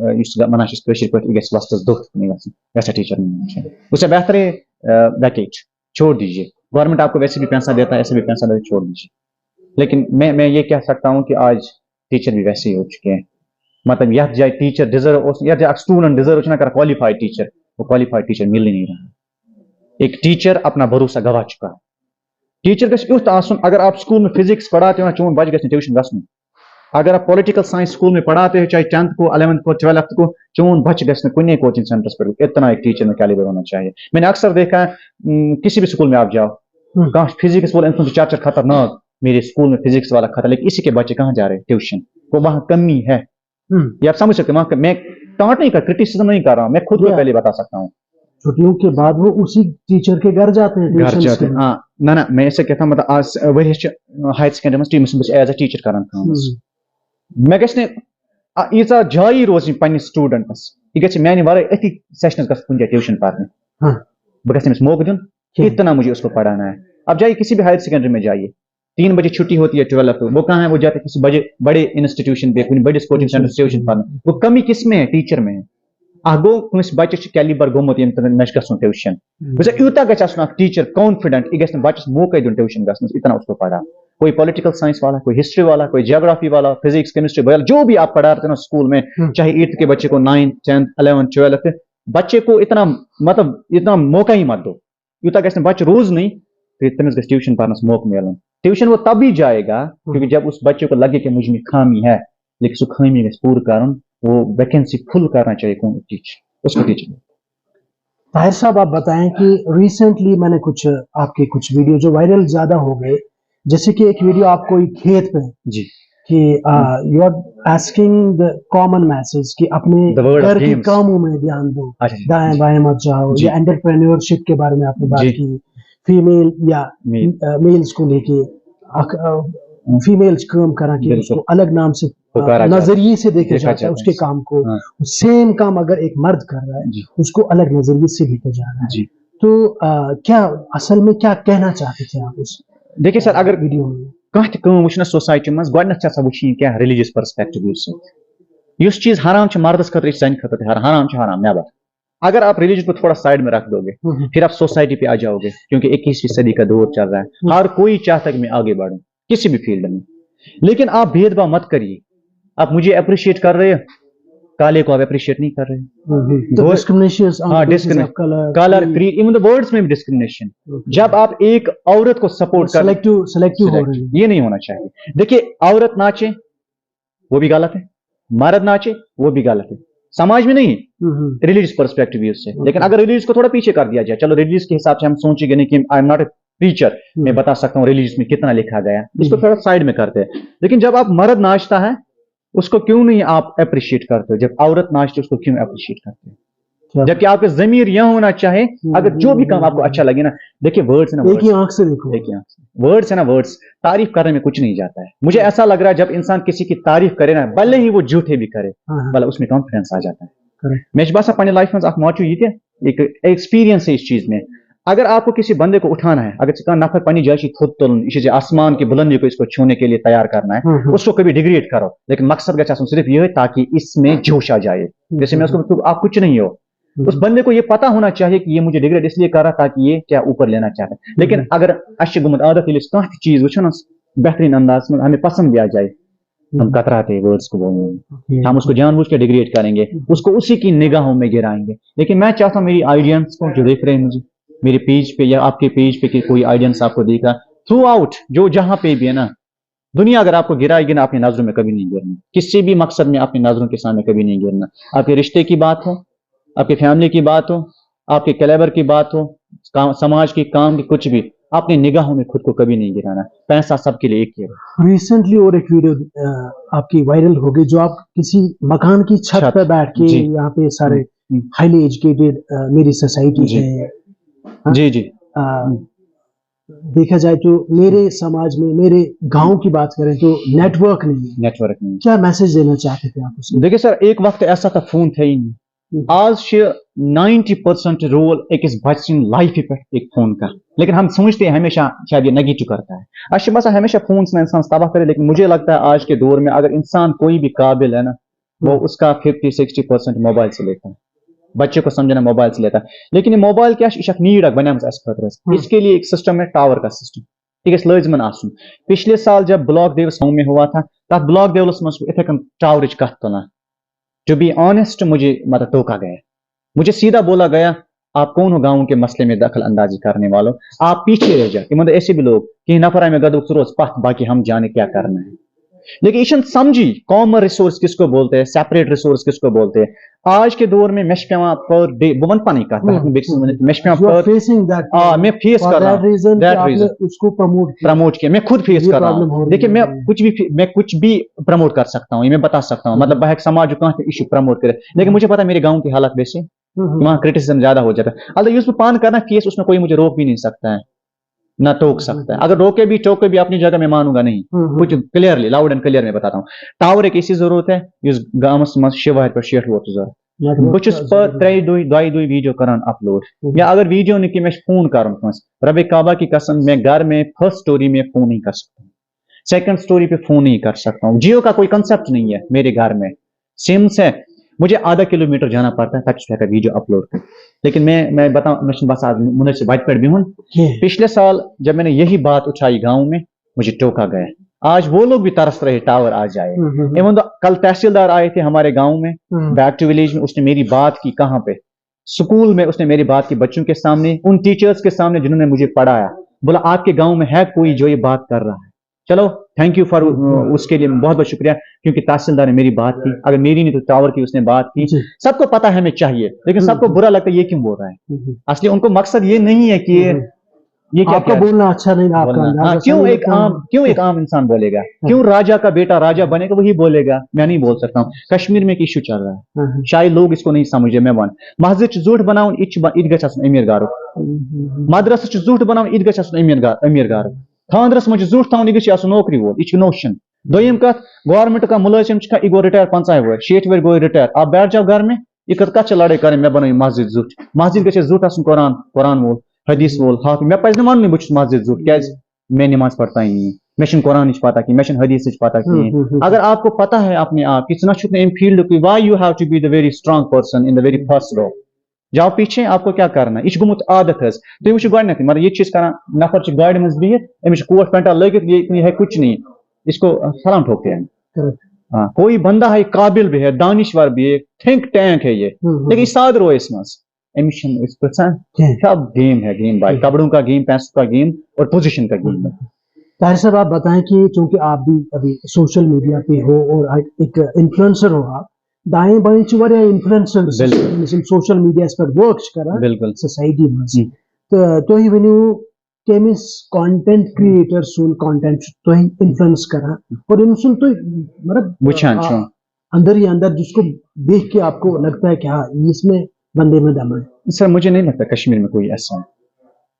वैसा टीचर नहीं होना चाहिए, उससे बेहतर है वैकेट छोड़ दीजिए। गवर्नमेंट आपको वैसे भी पैसा देता है, ऐसे भी पैसा देता है, छोड़ दीजिए। लेकिन मैं ये कह सकता हूँ कि आज टीचर भी वैसे ही हो चुके हैं। मतलब यह जाए टीचर डिजर्व, या स्टूडेंट डिजर्व ना कर क्वालिफाइड टीचर, वो क्वालिफाइड टीचर मिल ही नहीं रहा। एक टीचर अपना भरोसा गवा चुका है। टीचर गुत आसन, अगर आप स्कूल में फिजिक्स पढ़ाते हो ना, चोन बच गए ट्यूशन गसन। अगर आप पॉलिटिकल साइंस स्कूल में पढ़ाते हो, चाहे 10th को, 11th को, 12th को, चोन बच गए कुछ कोचिंग सेंटर्स पर, इतना एक टीचर में कैलिबर होना चाहिए। मैंने अक्सर देखा है किसी भी स्कूल में आप जाओ, कहाँ फिजिक्स बोले चार खतरनाक, मेरे स्कूल में फिजिक्स वाला खतरनाक, लेकिन इसी के बच्चे कहाँ जा रहे हैं ट्यूशन, को वहां कमी है। ये आप समझ सकते हैं। मैं टांट नहीं कर, क्रिटिसिज्म नहीं कर रहा हूं, मैं खुद को पहले बता सकता हूँ। छुट्टियों के बाद वो उसी टीचर के घर जाते हैं, घर जाते हैं। हाँ ना मैं ऐसे कहता हूँ, मतलब आज हायर सेकेंडरी में एज अ टीचर कर मैं गीजा जाई रोज पे स्टूडेंटस, यह मान वर अति सेशनस ग ट्यूशन पढ़ने, बह गस मौका दिन, इतना मुझे उसको पढ़ाना है। अब जाइए किसी भी हायर सेकेंडरी में जाइए, 3 बजे छुट्टी होती है 12th को, वो कहाँ है? वो जाते हैं किसी बड़े इंस्टीट्यूशन पे, बड़े कोचिंग सेंटर ट्यूशन पढ़ने। वो कमी किस में है? टीचर में है। गो बच्चे कैलिबर गोमुत गसन ट्यूशन, यूता गो टीचर कॉन्फिडेंट, यह गस बच्चस मौका दिन ट्यूशन गसन, इतना उसको पढ़ा। कोई पॉलिटिकल साइंस वाला, कोई हिस्ट्री वाला, कोई जियोग्राफी वाला, फिजिक्स, केमिस्ट्री, बायोलॉजी, जो भी आप पढ़ाते हैं ना स्कूल में, चाहे 8th के बच्चे को 9th, 10th, 11th, 12th, बच्चे को इतना मतलब इतना मौका ही मत दो। यूता गस बच्चे रोज नहीं, तमिस गस ट्यूशन पढ़ने मौका मिलन। ट्यूशन वो तभी जाएगा क्योंकि जब उस बच्चे को लगे कि मुझ में खामी है, लेकिन सो खामी पूरी कारण वो वैकेंसी फुल करना चाहिए कौन टीचर, उसको टीचर। ताहिर साहब आप बताएं कि रिसेंटली मैंने आपके कुछ वीडियो जो वायरल ज्यादा हो गए, जैसे कि एक वीडियो आपको खेत पे जी कि you are asking the common message कि अपने घर के कामों में ध्यान दो, दाएं बाएं मत जाओ, या एंटरप्रेन्योरशिप के बारे में आपने बात की, फीमेल या मेल्स को लेके, फीमेल्स काम करा के उसको अलग नाम से नजरिए से देखा जाता है, उसके काम को। सेम काम अगर एक मर्द कर रहा है उसको अलग नजरिए से देखा जा रहा है। तो क्या असल में क्या कहना चाहते थे आप उस? देखिए सर, अगर کانٛہہ تہِ کٲم وٕچھنس سوسایٹی منٛز گۄڈنٮ۪تھ چھِ آسان وٕچھِنۍ کینٛہہ ریلِجس پٔرسپیکٹِو سۭتۍ یُس چیٖز حرام چھِ مردس خٲطرٕ یہِ چھِ سانہِ خٲطرٕ تہِ حرام چھِ حرام نیبر اگر آپ ریلیجن کو تھوڑا سائڈ میں رکھ دو گے پھر آپ سوسائٹی پہ آ جاؤ گے کیونکہ 21ویں صدی کا دور چل رہا ہے ہر کوئی چاہتا ہے کہ میں آگے بڑھوں کسی بھی فیلڈ میں لیکن آپ بھید بھاؤ مت کریے آپ مجھے اپریشیٹ کر رہے ہیں کالے کو آپ اپریشیٹ نہیں کر رہے colour creed even the words میں بھی ڈسکرمنیشن جب آپ ایک عورت کو سپورٹ کر یہ نہیں ہونا چاہیے دیکھیے عورت ناچے وہ بھی غلط ہے مرد ناچے وہ بھی غلط ہے سماج میں نہیں ریلیجس پرسپیکٹو سے لیکن اگر ریلیجس کو تھوڑا پیچھے کر دیا جائے چلو ریلیجس کے حساب سے ہم سوچیں گے نہیں کہ I am not a teacher میں بتا سکتا ہوں ریلیجس میں کتنا لکھا گیا اس کو تھوڑا سائڈ میں کرتے ہیں لیکن جب آپ مرد ناچتا ہے اس کو کیوں نہیں آپ اپریشیٹ کرتے ہو جب عورت ناچتے اس کو کیوں اپریشیٹ کرتے ہیں جبکہ آپ کا ضمیر یہ ہونا چاہے اگر جو بھی کام آپ کو اچھا لگے نا دیکھیے ورڈز نا ورڈز ہے نا ورڈز تعریف کرنے میں کچھ نہیں جاتا ہے مجھے ایسا لگ رہا ہے جب انسان کسی کی تعریف کرے نا بھلے ہی وہ جھوٹے بھی کرے بھلا اس میں کانفیڈنس آ جاتا ہے میں باسان پنہ لائف میں موجود یہ ایک ایکسپیرینس ہے اس چیز میں اگر آپ کو کسی بندے کو اٹھانا ہے اگر نفر پنی جائے تھوت تلن یہ آسمان کی بلندی کو اس کو چھونے کے لیے تیار کرنا ہے اس کو کبھی ڈگریڈ کرو لیکن مقصد گھس صرف یہ تاکہ اس میں جوش آ جائے جیسے میں اس کو آپ کچھ نہیں ہو اس بندے کو یہ پتا ہونا چاہیے کہ یہ مجھے ڈگریڈ اس لیے کر رہا تاکہ یہ کیا اوپر لینا چاہتا ہے لیکن اگر اچھے گمت عادت کانٛہہ چیز وچھو نا بہترین انداز میں ہمیں پسند بھی آ جائے ہم کتراتے ہیں ورڈز کو بولنے ہم اس کو جان بوجھ کے ڈگریڈ کریں گے اس کو اسی کی نگاہوں میں گرائیں گے لیکن میں چاہتا ہوں میری آئیڈینس کو جو دیکھ رہے ہیں مجھے میرے پیج پہ یا آپ کے پیج پہ کوئی آئیڈینس آپ کو دیکھ رہا تھرو آؤٹ جو جہاں پہ بھی ہے نا دنیا اگر آپ کو گرائے گی نا اپنی نظروں میں کبھی نہیں گرنا کسی بھی مقصد میں اپنی نظروں کے سامنے کبھی نہیں گرنا آپ کے رشتے کی بات ہو آپ کی فیملی کی بات ہو آپ کے کلیبر کی بات ہو سماج کی کام کی کچھ بھی اپنی نگاہوں میں خود کو کبھی نہیں گرانا پیسہ سب کے لیے ایک ہی ہے ریسنٹلی اور ایک ویڈیو آپ کی وائرل ہو گئی جو آپ کسی مکان کی چھت پہ بیٹھ کے یہاں پہ سارے ہائیلی ایجوکیٹڈ میری سوسائٹی ہے جی جی دیکھا جائے تو میرے سماج میں میرے گاؤں کی بات کریں تو نیٹ ورک نہیں کیا میسج دینا چاہتے تھے آپ اس میں دیکھیے سر ایک وقت ایسا تھا فون تھے ہی نہیں آج 90% رول ایکس بچہ لائف پہ ایک فون کا لیکن ہم سوچتے ہیں ہمیشہ شاید یہ نگیٹو کرتا ہے اچھا بس ہمیشہ فون سے انسان تباہ کرے لیکن مجھے لگتا ہے آج کے دور میں اگر انسان کوئی بھی قابل ہے نا وہ اس کا 50-60% موبائل سے لیتا ہے بچے کو سمجھنا موبائل سے لیتا ہے لیکن یہ موبائل کیا نیڈ بنے خطر اس کے لیے ایک سسٹم ہے ٹاور کا سسٹم یہ لازمن آسن پچھلے سال جب بلاک دیوس میں ہوا تھا تب بلاک دیولس میں اتھے کن ٹاورچ کت تلان ٹو بی آنےسٹ مجھے مطلب ٹوکا گیا مجھے سیدھا بولا گیا آپ کون ہو گاؤں کے مسئلے میں دخل اندازی کرنے والوں آپ پیچھے رہ جائے مطلب ایسے بھی لوگ کہ نفر میں گدو روز پتھ باقی ہم جانے کیا کرنا ہے لیکن یہ سمجھی کامن ریسورس کس کو بولتے ہیں سیپریٹ ریسورس کس کو بولتے ہیں آج کے دور میں مش پیوان پر ڈے بہ ون پنی کت مش پیوان میں فیس کر رہا ہوں پروموٹ کیا میں خود فیس کر رہا ہوں دیکھیے میں کچھ بھی پروموٹ کر سکتا ہوں یہ میں بتا سکتا ہوں مطلب بہ سماج کا ایشو پروموٹ کرے لیکن مجھے پتا میرے گاؤں کی حالت ویسے وہاں کرٹیسزم زیادہ ہو جاتا ہے البتہ اس میں پان کرنا فیس اس میں کوئی مجھے روک بھی نہیں سکتا ہے نہ ٹوک سکتا ہے اگر روکے بھی ٹوکے بھی اپنی جگہ میں مانوں گا نہیں کچھ کلیئرلی لاؤڈ اینڈ کلیئر میں بتاتا ہوں ٹاور ایک ایسی ضرورت ہے اس گامس مز شیوہر پہ شیٹ ووت ضرورت بچس پر ترے دوائی ویڈیو کران اپلوڈ یا اگر ویڈیو نہیں کہ میں فون کروں رب کعبہ کی قسم میں گھر میں فرسٹ سٹوری میں فون نہیں کر سکتا ہوں سیکنڈ سٹوری پہ فون نہیں کر سکتا ہوں جیو کا کوئی کنسپٹ نہیں ہے میرے گھر میں سم سے مجھے آدھا کلومیٹر جانا پڑتا ہے تک ویڈیو اپلوڈ کر لیکن میں بتاؤں بس آج مناسب بات پڑ بھی ہوں پچھلے سال جب میں نے یہی بات اٹھائی گاؤں میں مجھے ٹوکا گیا آج وہ لوگ بھی ترس رہے ٹاور آ جائے ایون کل تحصیلدار آئے تھے ہمارے گاؤں میں بیک ٹو ولیج میں اس نے میری بات کی کہاں پہ اسکول میں اس نے میری بات کی بچوں کے سامنے ان ٹیچرز کے سامنے جنہوں نے مجھے پڑھایا بولا آپ کے گاؤں میں ہے کوئی جو یہ بات کر رہا ہے چلو تھینک یو فار اس کے لیے بہت بہت شکریہ کیونکہ تحصیلدار نے میری بات کی اگر میری نہیں تو ٹاور کی اس نے بات کی سب کو پتا ہے ہمیں چاہیے لیکن سب کو برا لگتا ہے یہ کیوں بول رہا ہے اصلی ان کو مقصد یہ نہیں ہے کہ یہ آپ کا بولنا اچھا نہیں کیوں ایک عام انسان بولے گا کیوں راجا کا بیٹا راجا بنے گا وہی بولے گا میں نہیں بول سکتا ہوں کشمیر میں ایک ایشو چل رہا ہے شاید لوگ اس کو نہیں سمجھے میں ون مسجد زوٹ بناؤن عید گژھِ آسُن امیر گارُک مدرسہ زوٹ بناؤن عید گژھِ آسُن امیر گارُک خاندرس مجھے زوٹ تھاؤن یہ گژھِ آسُن نوکری وول یہ نوشن دویم کت گورنمنٹ کا ملازم یہ گو رٹائر 50 ور 60 ور گو رٹائر آپ بیٹھ جاؤ گھر میں یہ کت لڑائی کریں میں بنائی مسجد زوٹ مسجد گژھِ زوٹ آسُن قرآن وول حدیث وول ہاتھ میں پزِ نہٕ ونُن بہٕ چھُس مسجد زوٹ کیازِ میں نماز پڑھتا ہی نہیں मेशन कुरान पता की मेशन हदीस पता की अगर आपको पता है अपने आप कि इतना छुट इन फील्ड की why you have to be the very strong person in the very first row जाओ पीछे आपको क्या करना यह गुमुत आदत है तुम वो गडनथ मगर ये कर नफर गाड़ी मज बिहित अमिस कोट पेंटा लगित ये है कुछ नहीं इसको सलाम ठोकते हैं हाँ कोई बंदा है काबिल भी है दानिश्वर भी है थिंक टैंक है ये लेकिन साद रो इसमें एमिशन इस सब गेम है गेम भाई कपड़ों का गेम पैसों का गेम और पोजीशन का गेम है ताहिर साहब आप बताएं कि चूंकि आप भी अभी सोशल मीडिया पे हो और एक इन्फ्लुएंसर हो आप दाएं बाएं च वारिया इन्फ्लुएंसर सोशल मीडिया पर वर्क करा बिल्कुल सोसाइटी में तो ही वनु केमिस कंटेंट क्रिएटर सुन कंटेंट तो ही इन्फ्लुएंस करा और इन सुन तो मतलब अंदर ही अंदर जिसको देख के आपको लगता है कि हाँ इसमें बंदे में दम है। सर मुझे नहीं लगता कश्मीर में कोई ऐसा है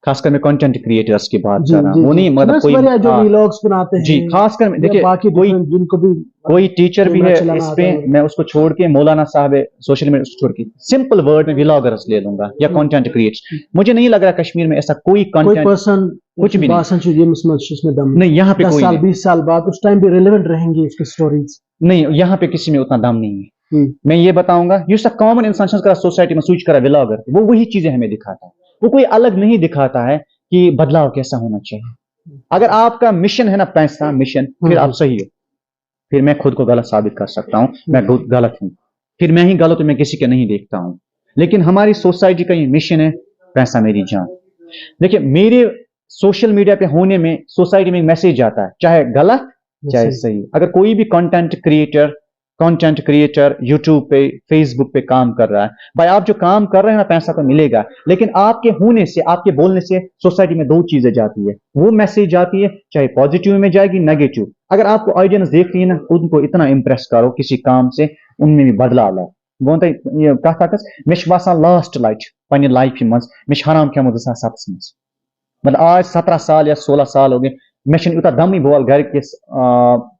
खासकर मैं कंटेंट क्रिएटर्स की बात कर रहा हूँ वो नहीं मतलब कोई जो व्लॉग्स बनाते हैं जी खासकर देखिए कोई जिनको भी कोई टीचर भी है इस पे मैं उसको छोड़ के मौलाना साहब है सोशल मीडिया उसको छोड़ के सिंपल वर्ड में व्लॉगर्स ले लूंगा या कंटेंट क्रिएटर्स मुझे नहीं लग रहा कश्मीर में ऐसा कोई कंटेंट पर्सन कुछ भी नहीं यहाँ पे 10 साल 20 साल बाद उस टाइम भी रिलेवेंट रहेंगी उसकी स्टोरीज नहीं यहाँ पे किसी में उतना दम नहीं है मैं ये बताऊंगा ये सब कॉमन इंसान करा सोसाइटी में स्विच करा व्लॉगर वो वही चीजें हमें दिखाता है वो कोई अलग नहीं दिखाता है कि बदलाव कैसा होना चाहिए अगर आपका मिशन है ना पैसा मिशन फिर आप सही हो फिर मैं खुद को गलत साबित कर सकता हूं मैं गलत हूं फिर मैं ही गलत हूं मैं किसी के नहीं देखता हूं लेकिन हमारी सोसाइटी का ये मिशन है पैसा मेरी जान देखिए मेरे सोशल मीडिया पे होने में सोसाइटी में मैसेज आता है चाहे गलत चाहे सही अगर कोई भी कंटेंट क्रिएटर यूट्यूब पे फेसबुक पे काम कर रहा है भाई आप जो काम कर रहे हैं ना पैसा तो मिलेगा लेकिन आपके होने से आपके बोलने से सोसाइटी में दो चीजें जाती है वो मैसेज जाती है चाहे पॉजिटिव में जाएगी नेगेटिव अगर आपको ऑडियंस देखती है ना उनको इतना इंप्रेस करो किसी काम से उनमें भी बदलाव लाओ वो कथ मे बसान लास्ट लट पन्ने लाइफ मज मे हराम खेमुत 2007 मज मतलब आज 17 साल या 16 साल हो गए मे यूत दम बोल घर किस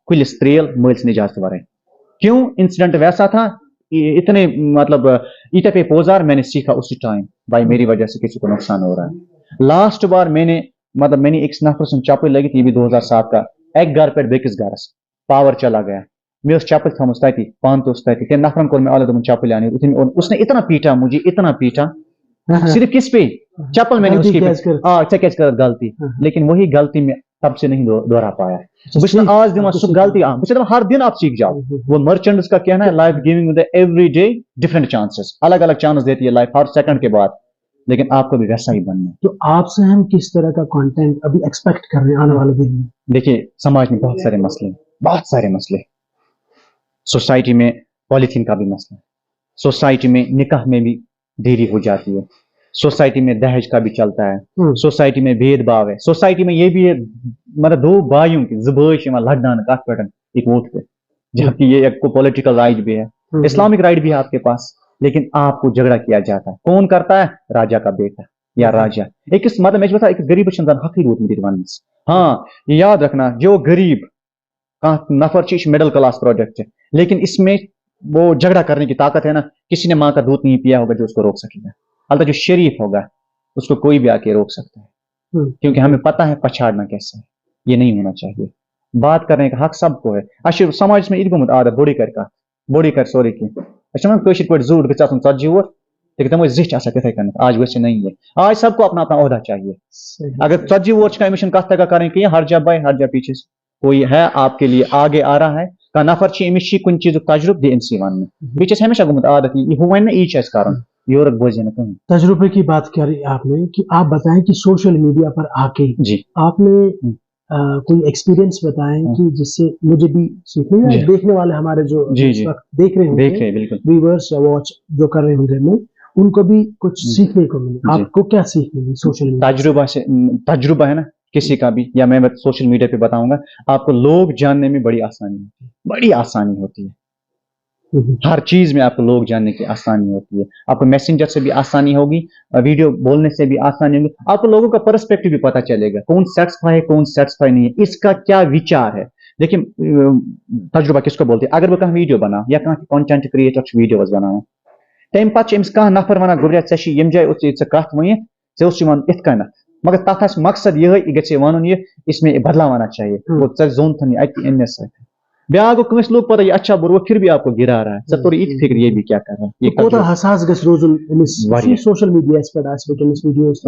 कुलिस त्रेल मल्स निजात वराय क्यों इंसिडेंट वैसा था इतने मतलब ईटे पे पोजार मैंने सीखा उसी टाइम भाई मेरी वजह से किसी को नुकसान हो रहा है लास्ट बार मैंने एक नफर सुन चप्पल लगी थी भी 2007 का एक घर पे बेकिस घर पावर चला गया मैं उस चप्पल थम तथी पान तो तथी नफरन को मैं अलग चप्पल आने उसने इतना पीटा मुझे इतना पीटा सिर्फ किस पे चप्पल मैंने उसकी कैच कर गलती लेकिन वही गलती में तब से नहीं दोहरा पाया आज दिन गलती हर दिन आप सीख जाओ वो मर्चेंट्स का कहना है life giving every day different chances अलग अलग चांस देती है लाइफ हर सेकंड के बाद लेकिन आपको भी वैसा ही बनना है तो आपसे हम किस तरह का कंटेंट अभी एक्सपेक्ट कर रहे हैं आने वाले दिन में देखिए समाज में बहुत सारे मसले सोसाइटी में पॉलिथीन का भी मसला सोसाइटी में निकाह में भी देरी हो जाती है सोसाइटी में दहेज का भी चलता है सोसाइटी में भेदभाव है सोसाइटी में ये भी है मतलब दो भाइयों की जुबैश लड़ना कट पटन एक वोट पे जबकि ये एक पॉलिटिकल राइट भी है इस्लामिक राइट भी है आपके पास लेकिन आपको झगड़ा किया जाता है कौन करता है राजा का बेटा या राजा एक मतलब मैं एक गरीब हकी रूट हाँ ये याद रखना जो गरीब नफर मिडिल क्लास प्रोजेक्ट है लेकिन इसमें वो झगड़ा करने की ताकत है ना किसी ने माँ का दूध नहीं पिया होगा जो उसको रोक सकेगा अलबत्ता जो शरीफ होगा उसको कोई भी आके रोक सकता है क्योंकि हमें पता है पछाड़ना कैसे है ये नहीं होना चाहिए बात करने का हक सबको है अच्छा समाज में इतगुमुत आदत बोड़ी कर सॉरी की अच्छा पे जूट गि वोट लेकिन तम जिच तथे आज वैसे नहीं है आज सबको अपना अपना ओहदा चाहिए अगर 40 वोट का मिशन कथ तक करें कि हर जब हर जब पीछे कोई है आपके लिए आगे आ रहा है का नफर अमिस कुछ चीज तजुर्ब दे इंसी वन बस हमेशा गुमुत आदत यह वन यह कारण यूरक बोझे न तजुर्बे की बात करी आपने कि आप बताएं कि सोशल मीडिया पर आके जी आपने कोई एक्सपीरियंस बताएं कि जिससे मुझे भी सीखने देखने वाले हमारे जो देख रहे होंगे बिल्कुल व्यूअर्स या वॉच जो कर रहे होंगे में उनको भी कुछ सीखने को मिले आपको क्या सीख मिली सोशल मीडिया तजुर्बा है ना किसी का भी या मैं सोशल मीडिया पे बताऊंगा आपको लोग जानने में बड़ी आसानी होती है हर चीज में आपको लोग जानने की आसानी होती है आपको मैसेंजर से भी आसानी होगी वीडियो बोलने से भी आसानी होगी आपको लोगों का पर्सपेक्टिव भी पता चलेगा कौन सेटिस्फाई है कौन सेटिस्फाई नहीं है इसका क्या विचार है लेकिन तजुर्बा किसको बोलते हैं अगर वो कहीं वीडियो बना या कहीं कंटेंट क्रिएटर वीडियोस बनाओ तम पे नफर वन गुरिया यम जाए कथ वन इत मगर तथ आस मकसद ये गए वन ये इसमें बदलाव आना चाहिए वो च जोन थन अन्न ब्या गो कंस लोग पता ये अच्छा बुरा फिर भी आपको गिरा रहा है सर इत फिक्र ये भी क्या कर रहा है ये कोता हसास गस रोजन सोशल मीडिया पे आस वकस वीडियोस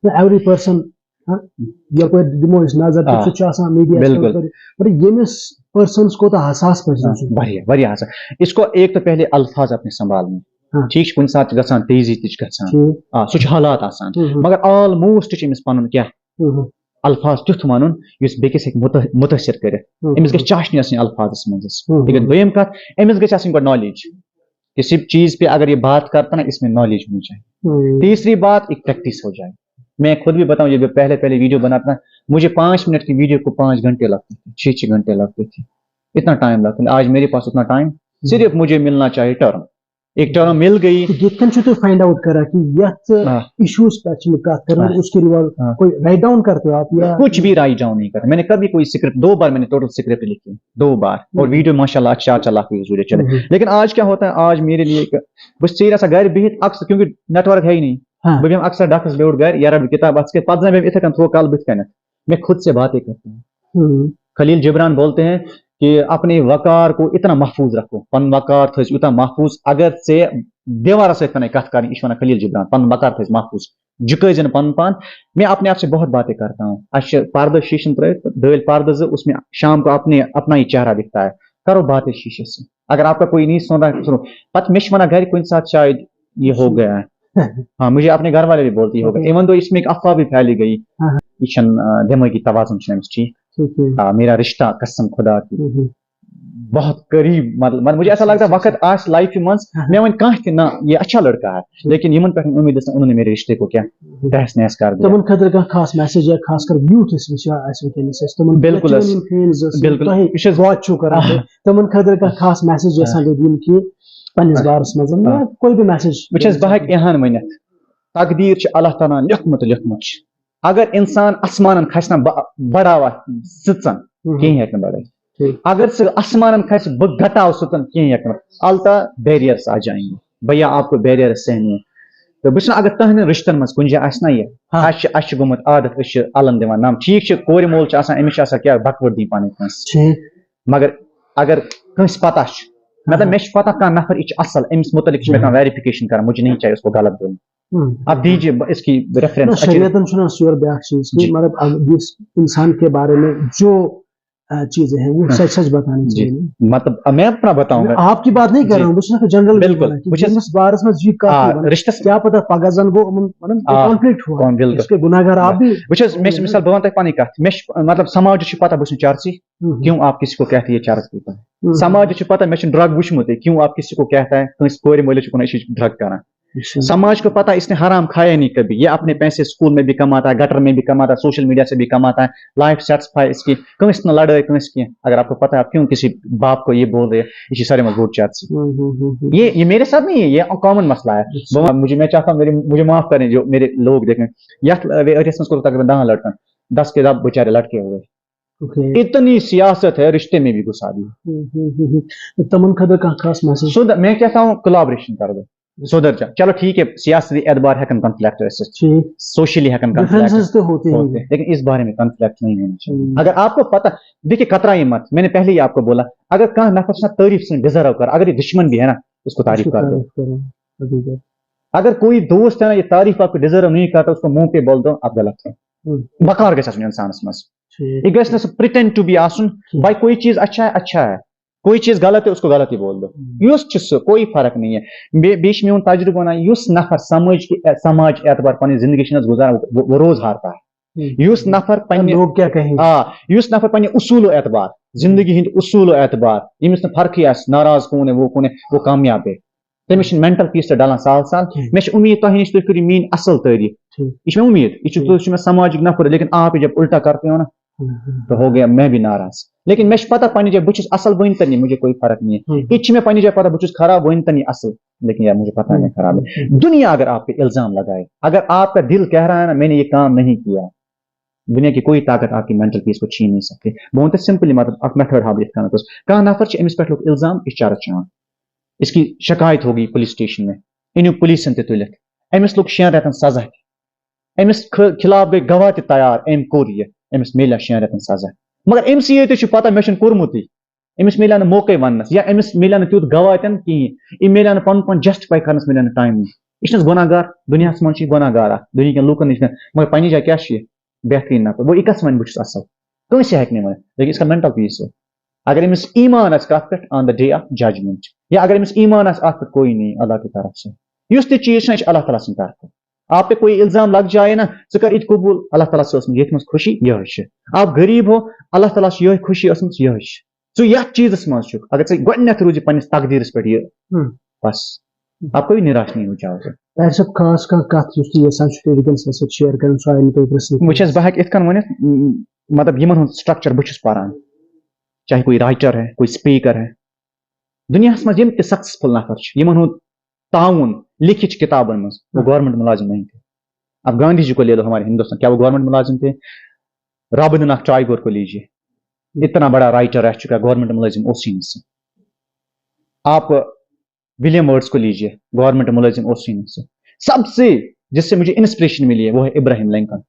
एवरी पर्सन यप दिमो नजर तो मीडिया पर यमिस पर्सन कोता हसास पे हसास इसको एक तो पहले अल्फाज अपने संभालने ठीक कुछ साथ गसान तेजी तिच गसान सह हालात आसान मगर ऑलमोस्ट पन क्या अल्फाज तुथ वन बेकिस मुतासर कर अमिस ग चाशनी आसनी अल्फाजस मज दोम कत अमिस ग नॉलेज किसी चीज पे अगर ये बात करता ना इसमें नॉलेज होनी चाहिए तीसरी बात एक प्रैक्टिस हो जाए मैं खुद भी बताऊं ये पहले पहले वीडियो बनाता था मुझे 5 मिनट की वीडियो को 5 घंटे लगते थे 6 घंटे लगते थे इतना टाइम लगता है आज मेरे पास उतना टाइम सिर्फ मुझे मिलना चाहिए टर्म एक टर्म मिल गई तो फाइंड आउट करा कि यह इश्यूज पे एक्चुअली बात करना उसके लिए कोई राइट डाउन करते हो आप या कुछ भी राइट डाउन नहीं करते मैंने कभी कोई स्क्रिप्ट 2 बार मैंने टोटल स्क्रिप्ट लिखी 2 बार और वीडियो माशाल्लाह अच्छा लाख व्यूज चले लेकिन आज क्या होता है आज मेरे लिए बस सीधा सा घर बिहित अक्सर क्योंकि नेटवर्क है ही नहीं बह अक्सर डकस बेउट घर या रट किताब पे इथे कन थो कल बिथ कन मैं खुद से बातें करता हूँ खलील जिब्रान बोलते हैं कि अपने वकार को इतना महफूज रखो पन वकार थ उतना महफूज अगर से देवार से कथ कर खलील जिब्रान पन वकार थ महफूज झुकन पन पान मैं अपने आप से बहुत बातें करता हूँ अच्छे पर्द शीशन दल पर्द उसमें शाम को अपना ही चेहरा दिखता है करो बातें शीशे से अगर आपका कोई नहीं सुन रहा है सुनो पत मिश वना घर कुछ साथ शायद ये हो गया है हाँ मुझे अपने घर वाले भी बोलती होगा इवन तो इसमें एक अफवाह भी फैली गई ये दिमागी तवाज़ुन ठीक मेरा रिश्ता कसम खुदा की बहुत करीब मतलब मुझे ऐसा लगता है वक्त आज लाइफ मंस मैं वन कह ना ये अच्छा लड़का है लेकिन यमन पे उम्मीद उन्होंने मेरे रिश्ते को क्या तहस नहस कर दिया तमन खतर का खास मैसेज है खासकर यूथ इस तमन बिल्कुल बिल्कुल वॉच छु करा तमन खतर का खास मैसेज ऐसा दे दिन कि पन्निस बारस मज कोई भी मैसेज बचस बहक यहान वनित तकदीर छ अल्लाह ताला लिखमुत अगर इंसान आसमान खसना बढ़ावा सिचन कहीं हेकन बढ़ाई अगर से आसमान खस घटाव सुतन कहीं हेकन अलता बैरियर्स आ जाएंगे भैया आपको बैरियर सहनी है तो बस अगर तहन रिश्तन मज कुछ आसना ये अश गुमत आदत अलन दिवान नाम ठीक कोर मोल अमिश क्या बकवर दी पानी मगर अगर कंस पता मतलब मे पता कह नफर यह असल अमिस मुतलिक वेरिफिकेशन कर मुझे नहीं चाहिए उसको गलत बोलना अब दीजिए इसकी रेफरेंस शरीयतन सुना श्योर ब्याह चीज की मतलब इस इंसान के बारे में जो चीजें हैं वो सच सच बतानी चाहिए मतलब मैं अपना बताऊंगा आपकी बात नहीं कर रहा हूँ बस जनरल बिल्कुल बारस में जी का रिश्ता क्या पता पगजन को मतलब कॉन्फ्लिक्ट हुआ इसके गुनाहगार आप भी मिसाल भवन तक पानी का मतलब समाज पता बस चार्सी क्यों आप किसी को कहते हैं चार्ज पीता है समाज पता मैं ड्रग वुचमुत क्यों आप किसी को कहता है कोर मोल ड्रग करा समाज को पता इसने हराम खाया नहीं कभी ये अपने पैसे स्कूल में भी कमाता है गटर में भी कमाता है सोशल मीडिया से भी कमाता है लाइफ सेटिस्फाई इसकी कंस न लड़े कंस की अगर आपको पता है आप क्यों किसी बाप को ये बोल रहे हैं इसी सारे मजबूत चार्ज ये मेरे साथ नहीं है ये कॉमन मसला है मुझे मैं चाहता हूँ मुझे माफ करें जो मेरे लोग देखें को तकरीबन 10 लड़कन 10 के 10 बेचारे लड़के हुए इतनी सियासत है रिश्ते में भी घुसा दी तमन खदर का खास मैसेज मैं कहता हूँ कोलैबोरेशन कर दो सोदरचा चलो ठीक है सियासी एतबार हैकन कॉन्फ्लिक्ट सोशली हैकन कॉन्फ्लिक्ट तो होते हैं लेकिन इस बारे में कॉन्फ्लिक्ट नहीं होना चाहिए अगर आपको पता देखिए कतरा ही मत मैंने पहले ही आपको बोला अगर कहाँ नफर तारीफ से डिजर्व कर अगर ये दुश्मन भी है ना उसको तारीफ कर दो अगर कोई दोस्त है ना ये तारीफ आपको डिजर्व नहीं करता उसको मुंह पे बोल दो आप गलत हो बकार के इंसान ये गस प्रिटेंड टू बी आसन भाई कोई चीज अच्छा है कोई चीज गलत है उसको गलत ही बोल दो युस कोई फर्क नहीं है बीच में उन तजुर्बा ना युस नफर समाज एतबार पनी जिंदगी गुजार वो रोज हारता है युस नफर लोग क्या कहेंगे युस नफर पनी उसूल एतबार जिंदगी हिंद उसूल एतबार यमिस फर्क नाराज कौन है वो कामयाब है तमिस मेंटल पीस डालान साल साल मे उम्मीद तुह नश तुम मीन असल तारीफ ये उम्मीद यह समाजिक नफर लेकिन आप जब उल्टा करते हो ना तो हो गया मैं भी नाराज लेकिन मैं पता पनी जब बुझ असल वन तनी मुझे कोई फर्क नहीं है इच में पनी जब पता बुझ खराब वन तनी असल लेकिन यार मुझे पता नहीं खराब है दुनिया अगर आप पे इल्जाम लगाए अगर आपका दिल कह रहा है ना मैंने ये काम नहीं किया दुनिया की कोई ताकत आपकी मेंटल पीस को छीन नहीं सकती बहुत सिंपली मतलब मेथड हाबित करना कह नफर अमिस पे इल्जाम इचार चान इसकी शिकायत होगी पुलिस स्टेशन में इन पुलिस तुलित अमिस लोग 6 रेतन सजा أمس خلاف گٔے گواہ تہِ تیار أمۍ کوٚر یہِ أمِس میلیٛا 6 رٮ۪تن سزا مگر أمسٕے یوت چھُ پتہ مےٚ چھُنہٕ کوٚرمُتٕے أمِس میلیٛا نہٕ موقعے وننس یا أمِس میلیٛا نہٕ تیُتھ گواہ تہِ نہٕ کِہیٖنۍ أمۍ میلیٛا نہٕ پنُن پان جسٹِفاے کرنس میلیٛا نہٕ ٹایم یہِ چھُنہٕ گۄناہ گار دُنیاہس منٛز چھُ یہِ گۄناہ گار اکھ دُنہیٖکٮ۪ن لوٗکن نِش مگر پننہِ جایہِ کیٛاہ چھُ یہِ بہتریٖن نفر وۄنۍ یہِ کس وَنہِ بہٕ چھُس اصل کٲنٛسہِ ہیٚکہِ نہٕ ؤنِتھ لیکن اس کا مینٹل پیس ہے اگر أمِس ایٖمان آسہِ کتھ پٮ۪ٹھ آن د ڈے آف ججمنٹ یا اگر أمِس ایٖمان آسہِ اتھ پٮ۪ٹھ کوئی نہیں اللہ کی طرف سے یُس تہِ چیٖز چھُ یہِ چھُ اللہ تعالیٰ سٕنٛدِ طرفہٕ آپ پہ کوئی الزام لگ جائے نا ژٕ کر یہِ قبوٗل اللہ تعالیٰ سے ٲسمٕژ ییٚتہِ منٛز خوشی یِہوٚے چھِ آپ غریٖب ہو اللہ تعالیٰ چھِ یِہوٚے خوشی ٲسمٕژ یِہوٚے چھِ ژٕ یتھ چیٖزس منٛز چھُکھ اگر ژٕ گۄڈنیتھ روٗزِ پننِس تقدیٖرس پٮ۪ٹھ یہِ بس آپ کوئی نراش نہیں ہو جاؤ گے طاہر صٲب خاص کانٛہہ کتھ یُس تُہۍ یژھان چھِو وٕنکٮ۪ن سۭتۍ سۭتۍ شیر کرٕنۍ سۄ آیہِ نہٕ تۄہہِ پرژھنہٕ وٕچھ حظ بہٕ ہٮ۪کہٕ یِتھ کٔنۍ ؤنِتھ مطلب یِمن ہُنٛد سٹرکچر بہٕ چھُس پران چاہے کوئی رائٹر ہے کوئی اسپیکر ہے دُنیاہس منٛز یِم تہِ سکسیسفُل نفر چھِ یِمن ہُنٛد تعاوُن لیکھِتھ چھِ کتابن منٛز وہ گورنمنٹ ملازم نہیں تھے اب گاندھی جی کو لے لو ہمارے ہندوستان کیا وہ گورنمنٹ ملازم تھے رابندر ناتھ ٹیگور کو لیجیے اتنا بڑا رائٹر رہ چکا گورنمنٹ ملازم اسی میں سے آپ ولیم ورڈس کو لیجیے گورنمنٹ ملازم اسی میں سے سب سے جس سے مجھے انسپریشن ملی ہے وہ ہے ابراہیم لنکن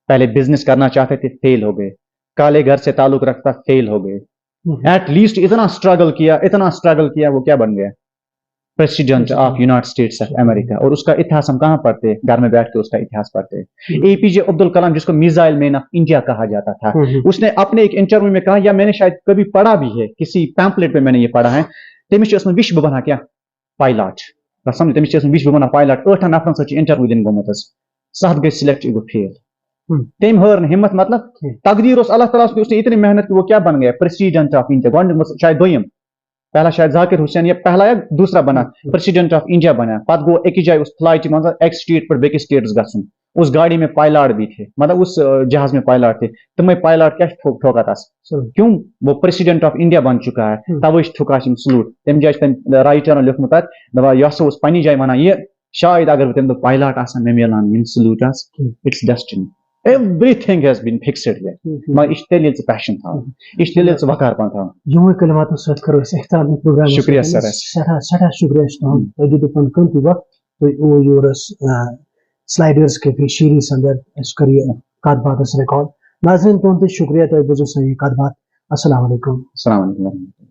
پہلے بزنس کرنا چاہتے تھے فیل ہو گئے کالے گھر سے تعلق رکھتا فیل ہو گئے ایٹ لیسٹ اتنا اسٹرگل کیا وہ کیا بن گیا president of United States of America اور اس کا اتہاس ہم کہاں پڑھتے ہیں گھر میں بیٹھ کے اس کا اتہاس پڑھتے ہیں اے پی جے عبد الکلام جس کو میزائل مین آف انڈیا کہا جاتا تھا اس نے اپنے ایک انٹرویو میں کہا یا میں نے شاید کبھی پڑھا بھی ہے کسی پیمپلیٹ میں میں نے یہ پڑھا ہے تمس اس میں وش بہ بنا کیا پائلاٹ سمجھ تمس اس میں وش بہ بنا پائلاٹ 8 نفرن سی انٹرویو دن گومت سات گئی سلیکٹ گو فیل تم ہر ہمت مطلب تقدیر اس اللہ تعالیٰ اس نے اتنی محنت کی وہ کیا بن گیا پریسیڈنٹ آف انڈیا گورنمنٹ شاید دویم پہلا شاید ذاکر حسین یا پہلا یا دوسرا بنا پریسیڈنٹ آف انڈیا بنا پتہ گو ایک جائے اس فلائٹ مز ایک سٹیٹ پر بیکس سٹیٹس گھن اس گاڑی میں پائلاٹ بھی تھے مطلب اس جہاز میں پائلاٹ تھے تمہیں پائلاٹ کیا ٹھوکا تھا کیوں وہ پریسیڈنٹ آف انڈیا بن چکا ہے توے ٹھوکا سلوٹ تم جائے تم رائٹر لکھمت دپان یہ ہسا پنہ جائے ونان یہ شاید اگر بہ تم دہ پائلاٹ آسان مے ملان یم salute it's destiny everything has been fixed here مگر یہ تیل ییٚلہِ ژٕ passion تھاو یہ تیل ییٚلہِ ژٕ وقار پان تھاو یِموٕے کلماتو سۭتۍ کرو أسۍ اختتام پروگرام شکریہ سر سٮ۪ٹھاہ شُکریہ چھُ تُہُنٛد تۄہہِ دیُتوٕ پنُن قۭمتی وقت تُہۍ یور سلائڈرز کیفے شیٖرِس اندر اَسہِ کٔر یہِ کتھ باتھ ریکارڈ ناظریٖن تُہُنٛد تہِ شُکریہ تۄہہِ بوٗزِو سٲنۍ یہِ کتھ باتھ السلام علیکم السلام علیکم